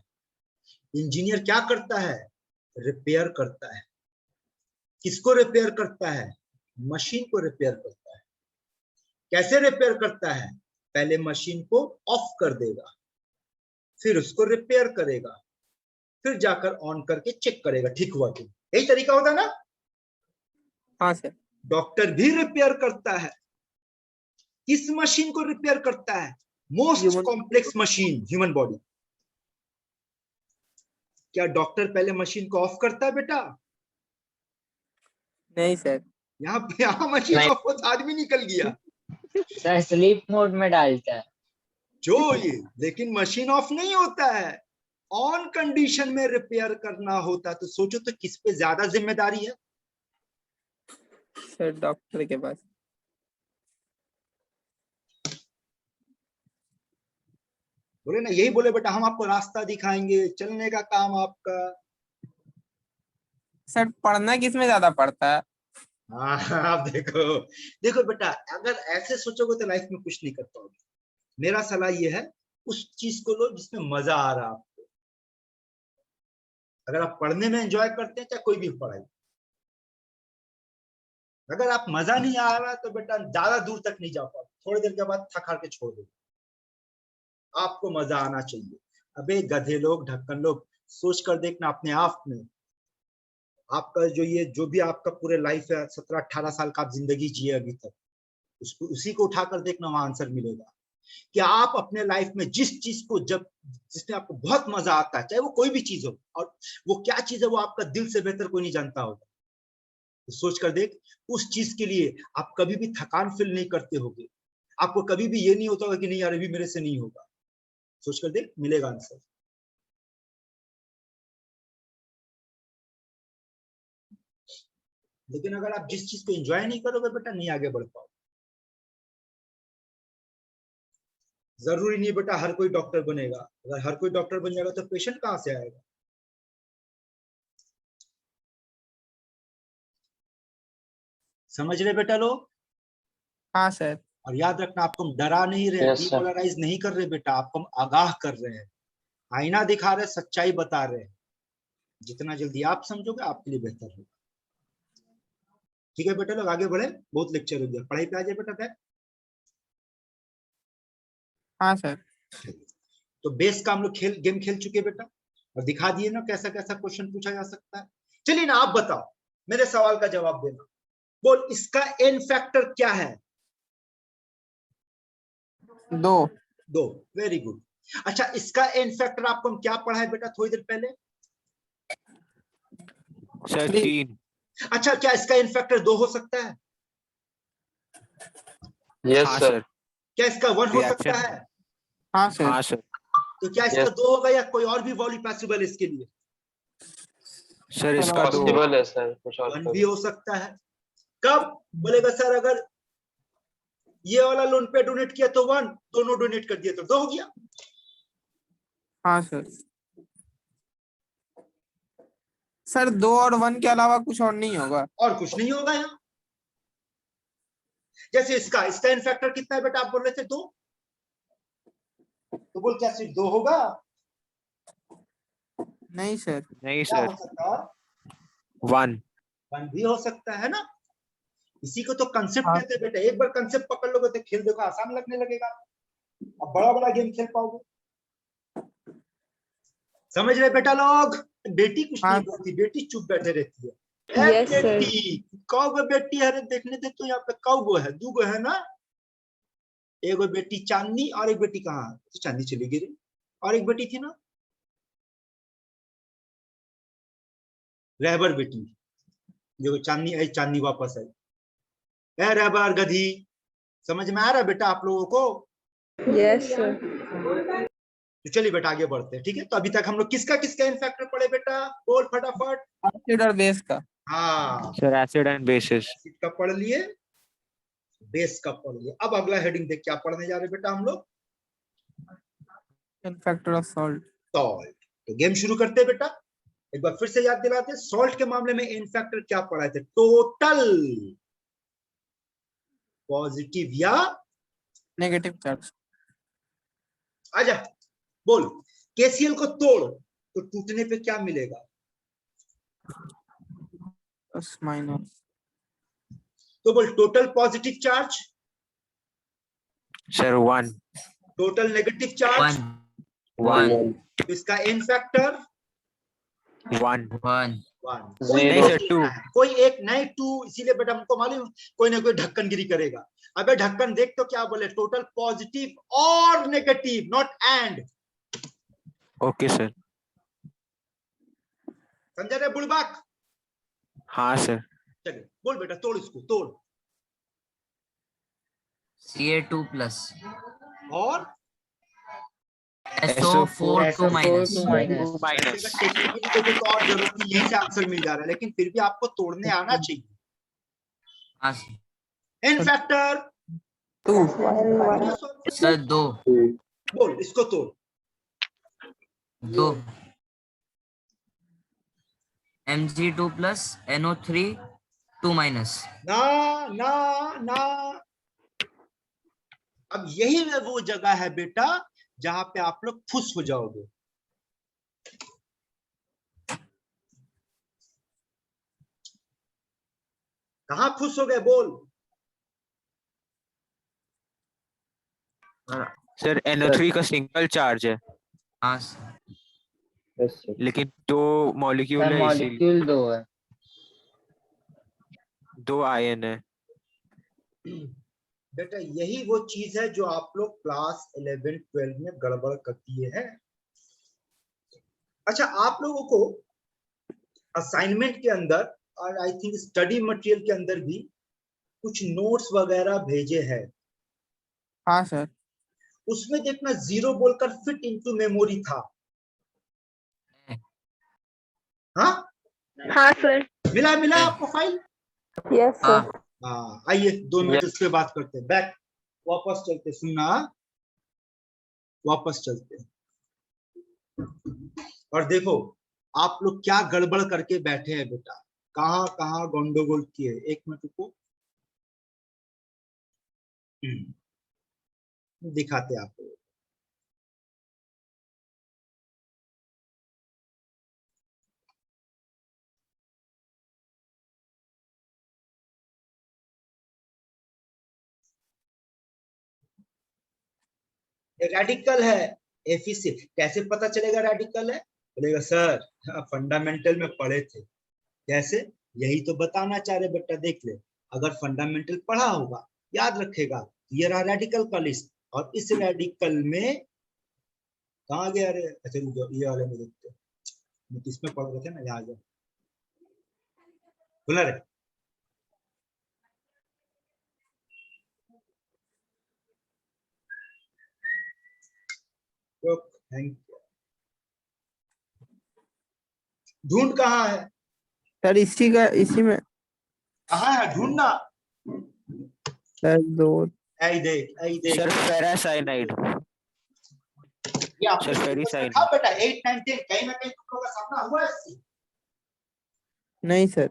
इंजीनियर क्या करता है? रिपेयर करता है। किसको रिपेयर करता है? मशीन को रिपेयर करता है। कैसे रिपेयर करता है? पहले मशीन को ऑफ कर देगा, फिर उसको रिपेयर करेगा, फिर जाकर ऑन करके चेक करेगा ठीक हुआ कि। यही तरीका होता है ना। हाँ सर। डॉक्टर भी रिपेयर करता है। किस मशीन को रिपेयर करता है? Most complex machine, human body. क्या डॉक्टर पहले मशीन को ऑफ करता है बेटा? नहीं सर। यहाँ मशीन ऑफ हो तो आदमी निकल गया। सर स्लीप मोड में डालता है जो ये, लेकिन मशीन ऑफ नहीं होता है, ऑन कंडीशन में रिपेयर करना होता है। तो सोचो तो किस पे ज्यादा जिम्मेदारी है? सर डॉक्टर के पास। बोले ना, यही बोले बेटा हम आपको रास्ता दिखाएंगे, चलने का काम आपका। सर पढ़ना किस में ज्यादा पड़ता है? हाँ आप देखो, देखो बेटा, अगर ऐसे सोचोगे तो लाइफ में कुछ नहीं कर पाओगे। मेरा सलाह ये है, उस चीज को लो जिसमें मजा आ रहा है आपको। अगर आप पढ़ने में एंजॉय करते हैं, चाहे कोई भी पढ़ाई, अगर आप मजा नहीं आ रहा तो बेटा ज्यादा दूर तक नहीं जा पाओ, थोड़ी देर के बाद थक हार के छोड़ दो। आपको मजा आना चाहिए। अबे गधे लोग, ढक्कन लोग, सोच कर देखना अपने आप में, आपका जो भी आपका पूरे लाइफ है, 17-18 साल का आप जिंदगी जिए अभी तक, उसको उसी को उठाकर देखना, वहां आंसर मिलेगा कि आप अपने लाइफ में जिस चीज को जिसमें आपको बहुत मजा आता है, चाहे वो कोई भी चीज हो, और वो क्या चीज है वो आपका दिल से बेहतर कोई नहीं जानता होगा। तो सोच कर देख, उस चीज के लिए आप कभी भी थकान फील नहीं करते होगे, आपको कभी भी ये नहीं होता होगा कि नहीं यार अभी मेरे से नहीं होगा। सोच कर देख, मिलेगा आंसर। लेकिन अगर आप जिस चीज को एंजॉय नहीं करोगे बेटा, नहीं आगे बढ़ पाओ। जरूरी नहीं बेटा हर कोई डॉक्टर बनेगा। अगर हर कोई डॉक्टर बन जाएगा तो पेशेंट कहां से आएगा? समझ रहे बेटा लोग? हाँ सर। और याद रखना, आपको हम डरा नहीं रहे, Yes, sir. डिमोरलाइज नहीं कर रहे बेटा, आपको हम आगाह कर रहे हैं, आईना दिखा रहे, सच्चाई बता रहे हैं। जितना जल्दी आप समझोगे आपके लिए बेहतर होगा। ठीक है बेटा लोग, आगे बढ़े, बहुत लेक्चर हो गया, पढ़ाई पे आ जाए बेटा। बैठ। हाँ सर। तो बेस का हम लोग गेम खेल चुके बेटा, और दिखा दिए ना कैसा कैसा क्वेश्चन पूछा जा सकता है। चलिए ना, आप बताओ, मेरे सवाल का जवाब देना। बोल, इसका एन फैक्टर क्या है? 2। Very good. अच्छा, इसका एन फैक्टर आपको हम क्या पढ़ा है बेटा थोड़ी देर पहले? सर 3। अच्छा, क्या इसका एन फैक्टर 2 हो सकता है? Yes, हाँ sir. सर। क्या इसका 1 हो सकता Reaction. है? हाँ सर। हाँ सर। तो क्या इसका Yes. 2 होगा या कोई और भी वैल्यू पॉसिबल है इसके लिए? सर इसका 2। Possible है सर, कुछ और 1 भी हो सकता है। कब बोलेगा सर? अगर ये वाला लोन पे डोनेट किया तो 1, दोनों डोनेट कर दिया तो 2 हो गया। हाँ सर। सर 2 और 1 के अलावा कुछ और नहीं होगा? और कुछ नहीं होगा यहाँ। जैसे इसका इन फैक्टर कितना है बेटा? आप बोल रहे थे 2, तो बोल क्या सिर्फ 2 होगा? नहीं सर। नहीं क्या सर, हो सकता है? 1। 1 भी हो सकता है ना। इसी को तो कंसेप्ट हाँ। कहते हैं बेटा। एक बार कंसेप्ट पकड़ लोगे तो खेल देखो आसान लगने लगेगा, अब बड़ा बड़ा गेम खेल पाओगे। समझ रहे बेटा लोग? बेटी कुछ हाँ। नहीं बोलती, बेटी चुप बैठे रहती है। Yes, sir. बेटी कौगो बेटी है रे, देखने दे तो यहाँ पे कौगो है, 2 है ना। एगो बेटी चांदनी और एक बेटी कहाँ है? तो चांदनी चली गई, और एक बेटी थी ना रहबर बेटी, जो चांदनी आई, चांदनी वापस आई। रहबर गधी, समझ में आ रहा है बेटा आप लोगों को? Yes, sir. तो चलिए बेटा आगे बढ़ते हैं, ठीक है। तो अभी तक हम लोग किसका किसका इन फैक्टर पढ़े बेटा, बोल फटाफट। एसिड और बेस का। हाँ, sir acid and bases. Acid का पढ़ लिए, बेस का पढ़ लिए। अब अगला हेडिंग देख क्या पढ़ने जा रहे हैं बेटा हम लोग, इन फैक्टर ऑफ सॉल्ट। सॉल्ट। तो गेम शुरू करते हैं बेटा, एक बार फिर से याद दिलाते हैं। सॉल्ट के मामले में इन फैक्टर क्या पढ़ाए थे, टोटल पॉजिटिव या नेगेटिव चार्ज। आजा बोल, केसीएल को तोड़ तो टूटने पे क्या मिलेगा, प्लस माइनस। तो बोल total positive charge, sir 1 total negative charge, 1 इसका इन फैक्टर 1 1 नहीं सर 2। कोई एक नहीं, 2। इसीलिए बेटा हमको मालूम कोई ना कोई ढक्कनगिरी करेगा। अबे ढक्कन देख तो क्या बोले, टोटल पॉजिटिव और negative, not and. Okay sir. समझा रहे बुड़बाक? हाँ सर। चलिए बोल बेटा, तोड़ इसको, तोड़। Ca2 प्लस और SO4 2 माइनस। टेक्निकली देखो तो और जरूरत नहीं, यहीं से आंसर मिल जा रहा है, लेकिन फिर भी आपको तोड़ने आना चाहिए। हाँ सर। इन फैक्टर 2 सर 2 बोल, इसको तोड़। 2 Mg2 प्लस NO3 2 माइनस। ना ना ना, अब यही वो जगह है बेटा जहां पे आप लोग फुस हो जाओगे। कहां फुस हो गए बोल। सर NO3 का सिंगल चार्ज है, हाँ सर। Yes sir. लेकिन 2 मॉलिक्यूल है, इसीलिए मॉलिक्यूल 2 है। 2 आयन है। बेटा यही वो चीज है जो आप लोग क्लास 11 12 में गड़बड़ कर दिए हैं। अच्छा, आप लोगों को असाइनमेंट के अंदर और आई थिंक स्टडी मटेरियल के अंदर भी कुछ नोट्स वगैरह भेजे हैं। हाँ सर। उसमें देखना 0 बोलकर फिट इनटू मेमोरी था। हाँ हाँ सर। मिला मिला आपको फाइल? Yes, sir. हाँ, आइए 2 मिनट इस पे बात करते हैं। बैक वापस चलते, सुनना, वापस चलते और देखो आप लोग क्या गड़बड़ करके बैठे हैं बेटा, कहां कहां गंडोगोल किए। एक मिनट रुको, दिखाते हैं आपको। रेडिकल है एफिशिएंट, कैसे पता चलेगा रेडिकल है? बोलेगा सर फंडामेंटल में पढ़े थे। कैसे? यही तो बताना चाह रहे बेटा, देख ले, अगर फंडामेंटल पढ़ा होगा याद रखेगा। ये रहा रेडिकल का लिस्ट, और इस रेडिकल में कहाँ गया रे? अच्छा ये वाले में देखते, किसमें पढ़ रहे थे ना, यहाँ गया बोला रे। Thank you. ढूंढ कहाँ है सर इसी का, इसी में कहाँ है ढूंढना। सर 2। ऐ देख, ऐ देख, सर फेरासाइनाइड। ये आपको सर सिलेबस में फेरिसाइनाइड। था बेटा 8 9 10, कहीं ना कहीं तुम लोगों का सामना हुआ है इससे। नहीं सर।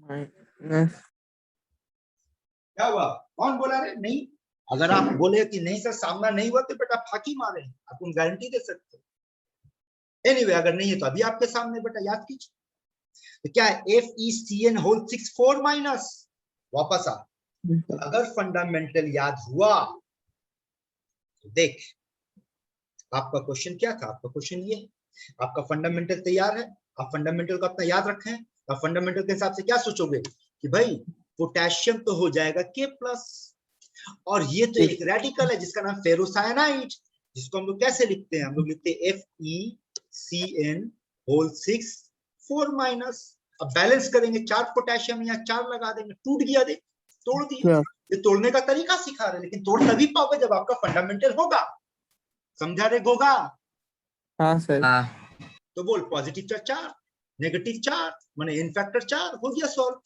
माइनस। क्या हुआ, कौन बोला रे? नहीं, अगर आप बोले कि नहीं सर सामना नहीं हुआ तो बेटा फाकी मारे, आप उन गारंटी दे सकते हो। एनीवे अगर नहीं है तो अभी आपके सामने बेटा याद कीजिए। तो क्या है, FeCN होल 6 4 माइनस। वापस आ, तो अगर फंडामेंटल याद हुआ तो देख, आपका क्वेश्चन क्या था? आपका क्वेश्चन ये है, आपका फंडामेंटल तैयार है, आप फंडामेंटल को अपना याद रखें। आप फंडामेंटल के हिसाब से क्या सोचोगे कि भाई पोटेशियम तो हो जाएगा K+, और ये तो एक रेडिकल है जिसका नाम फेरोसाइनाइड, जिसको हम लोग कैसे लिखते हैं, हम लोग लिखते हैं FeCN होल 6 4 माइनस। अब बैलेंस करेंगे, 4 पोटेशियम या 4 लगा देंगे, टूट गया, देख तोड़ दिया। ये तोड़ने का तरीका सिखा रहे, लेकिन तोड़ तभी पाओगे जब आपका फंडामेंटल होगा। समझा रे गोगा? हाँ सर। हाँ तो बोल पॉजिटिव चार्ज, नेगेटिव चार्ज, माने n फैक्टर चार्ज, हो गया सॉल्व।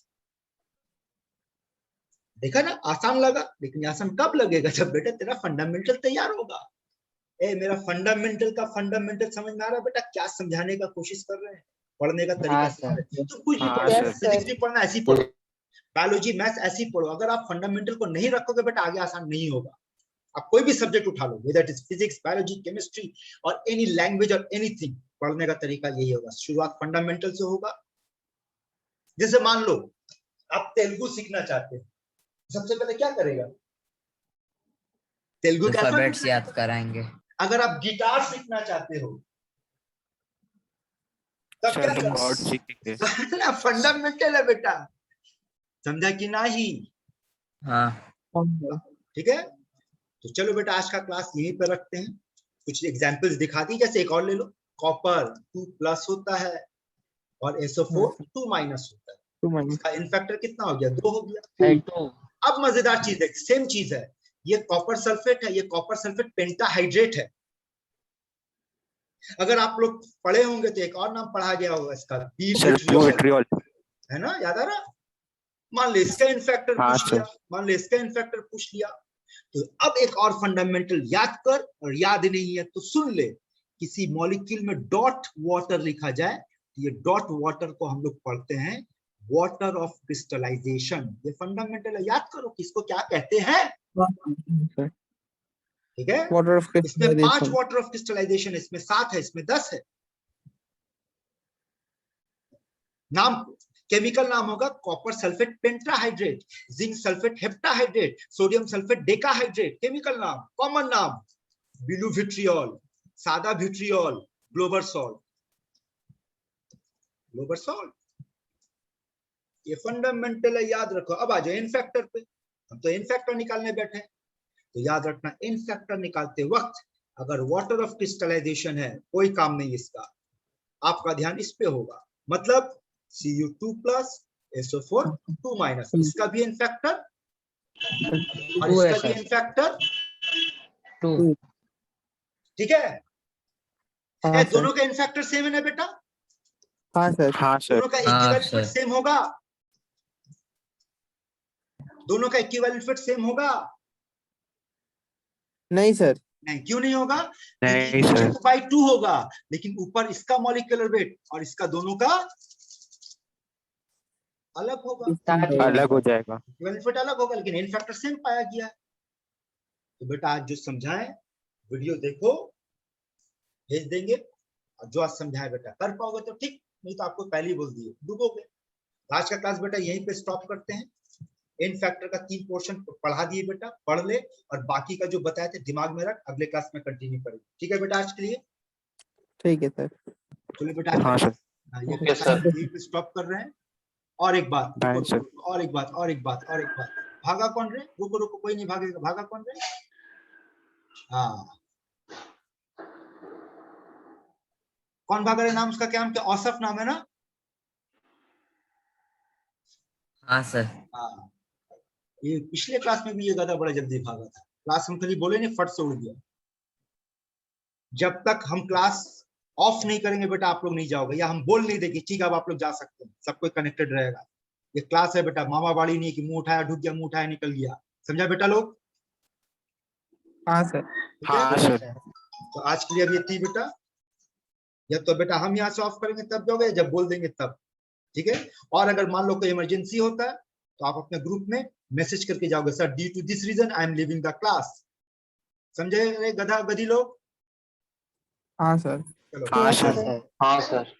देखा ना, आसान लगा, लेकिन आसान कब लगेगा, जब बेटा तेरा फंडामेंटल तैयार होगा। ए मेरा फंडामेंटल का फंडामेंटल समझ में आ रहा है बेटा? क्या समझाने का कोशिश कर रहे हैं, पढ़ने का तरीका हाँ सिखा रहे हैं। तो कुछ भी हाँ पढ़ना, सर। फिजिक्स भी पढ़ना ऐसी पढ़ो, बायोलॉजी मैथ्स ऐसी पढ़ो। अगर आप फंडामेंटल को नहीं रखोगे बेटा, आगे आसान नहीं होगा। आप कोई भी सब्जेक्ट उठा लो, whether it is physics, biology, chemistry और एनी लैंग्वेज और एनीथिंग, पढ़ने का तरीका यही होगा। शुरुआत फंडामेंटल से होगा। जैसे मान लो आप तेलुगु सीखना चाहते हैं, सबसे पहले क्या करेगा? तेलुगु का अल्फाबेट्स याद कराएंगे। अगर आप गिटार सीखना चाहते हो तब क्या चलो करोगे? कॉर्ड सीखेंगे। फंडामेंटल है बेटा, समझा कि नहीं? हाँ ठीक है, तो चलो बेटा आज का क्लास यहीं पर रखते हैं। कुछ एग्जांपल्स दिखा दी, जैसे एक और ले लो, कॉपर 2+ होता है और SO4 2- होता है। इसका इन फैक्टर कितना हो गया? 2 हो गया। 2। अब मजेदार चीज है, सेम चीज है, ये कॉपर सल्फेट है, ये कॉपर सल्फेट पेंटाहाइड्रेट है। अगर आप लोग पढ़े होंगे तो एक और नाम पढ़ा गया होगा इसका, विट्रियोल है ना, याद आ रहा? मान ले इसका इन फैक्टर हाँ पूछ लिया, मान ले इसका इन फैक्टर पूछ लिया। तो अब एक और फंडामेंटल याद कर, और याद नहीं है तो सुन ले, किसी मॉलिक्यूल में डॉट वाटर लिखा जाए, ये डॉट वाटर को हम लोग पढ़ते हैं वाटर ऑफ क्रिस्टलाइजेशन। ये फंडामेंटल है, याद करो किसको क्या कहते हैं। ठीक है, वाटर ऑफ इसमें 5 वाटर ऑफ क्रिस्टलाइजेशन, इसमें 7 है, इसमें 10 है। नाम, केमिकल नाम होगा copper sulphate pentahydrate, zinc sulphate heptahydrate, sodium sulphate decahydrate. Chemical नाम, कॉमन नाम बिलुविट्रियोल, सादा vitriol, Glauber salt, Glauber salt. ये फंडामेंटल है, याद रखो। अब आ जाओ इन फैक्टर पे, हम तो इन फैक्टर निकालने बैठे हैं। तो याद रखना, इन फैक्टर निकालते वक्त अगर वाटर ऑफ क्रिस्टलाइजेशन है, कोई काम नहीं इसका, आपका ध्यान इस पे होगा। मतलब Cu2+ SO4 2-, इसका भी इन फैक्टर और इसका भी इन फैक्टर 2। ठीक है। दोनों का इन फैक्टर सेम है ना बेटा? हाँ सर। हाँ सर दोनों का इक्विवेलेंट वेट सेम होगा? दोनों का इक्विवेलेंट वेट सेम होगा? नहीं सर। नहीं, क्यों नहीं होगा? नहीं सर। 2/2 होगा, लेकिन ऊपर इसका मॉलिक्यूलर वेट और इसका दोनों का अलग होगा, अलग हो जाएगा। इक्विवेलेंट वेट अलग होगा, लेकिन इन फैक्टर सेम पाया गया है। तो बेटा आज जो समझाएं वीडियो देखो, भेज देंगे, और जो आज समझाए बेटा कर पाओगे तो ठीक, नहीं तो आपको पहले ही बोल दिए डूबोगे। आज का क्लास बेटा यहीं पे स्टॉप करते हैं। इन फैक्टर का 3 पोर्शन पढ़ा दिए बेटा, पढ़ ले, और बाकी का जो बताए थे दिमाग में रख, अगले क्लास में कंटिन्यू करेंगे। ठीक है बेटा आज के लिए? ठीक है सर। चलिए बेटा, हाँ सर। ये ओके सर। यहीं पे स्टॉप कर रहे हैं। और एक बात, हाँ सर। और एक बात, और एक बात, और एक बात, भागा कौन रे? रुको रुको, कोई नहीं भागेगा, भागा कौन रे? हाँ, कौन भागा रहे? नाम उसका क्या नाम? क्या औसफ नाम है ना? हाँ सर। हाँ, ये पिछले क्लास में भी ये गधा बड़ा जल्दी भागा था। क्लास हम कभी बोले नहीं, फट से उड़ गया। जब तक हम क्लास ऑफ नहीं करेंगे बेटा, आप लोग नहीं जाओगे, या हम बोल नहीं देंगे ठीक है अब आप लोग जा सकते हैं, सब कोई कनेक्टेड रहेगा। ये क्लास है बेटा, मामा बाड़ी नहीं कि मुंह उठाया ढुक गया, मुंह उठाया निकल गया। समझा बेटा लोग? हाँ सर। हाँ सर। तो आज के लिए अब ये थी बेटा, या तो बेटा हम यहाँ से ऑफ करेंगे तब जाओगे, जब बोल देंगे तब, ठीक है? और अगर मान लो कोई इमरजेंसी होता है तो आप अपने ग्रुप में मैसेज करके जाओगे, sir due to this reason I am living the class. समझे गधा गधी लोग? हाँ सर। चलो हाँ Yes, सर। sir. हाँ सर।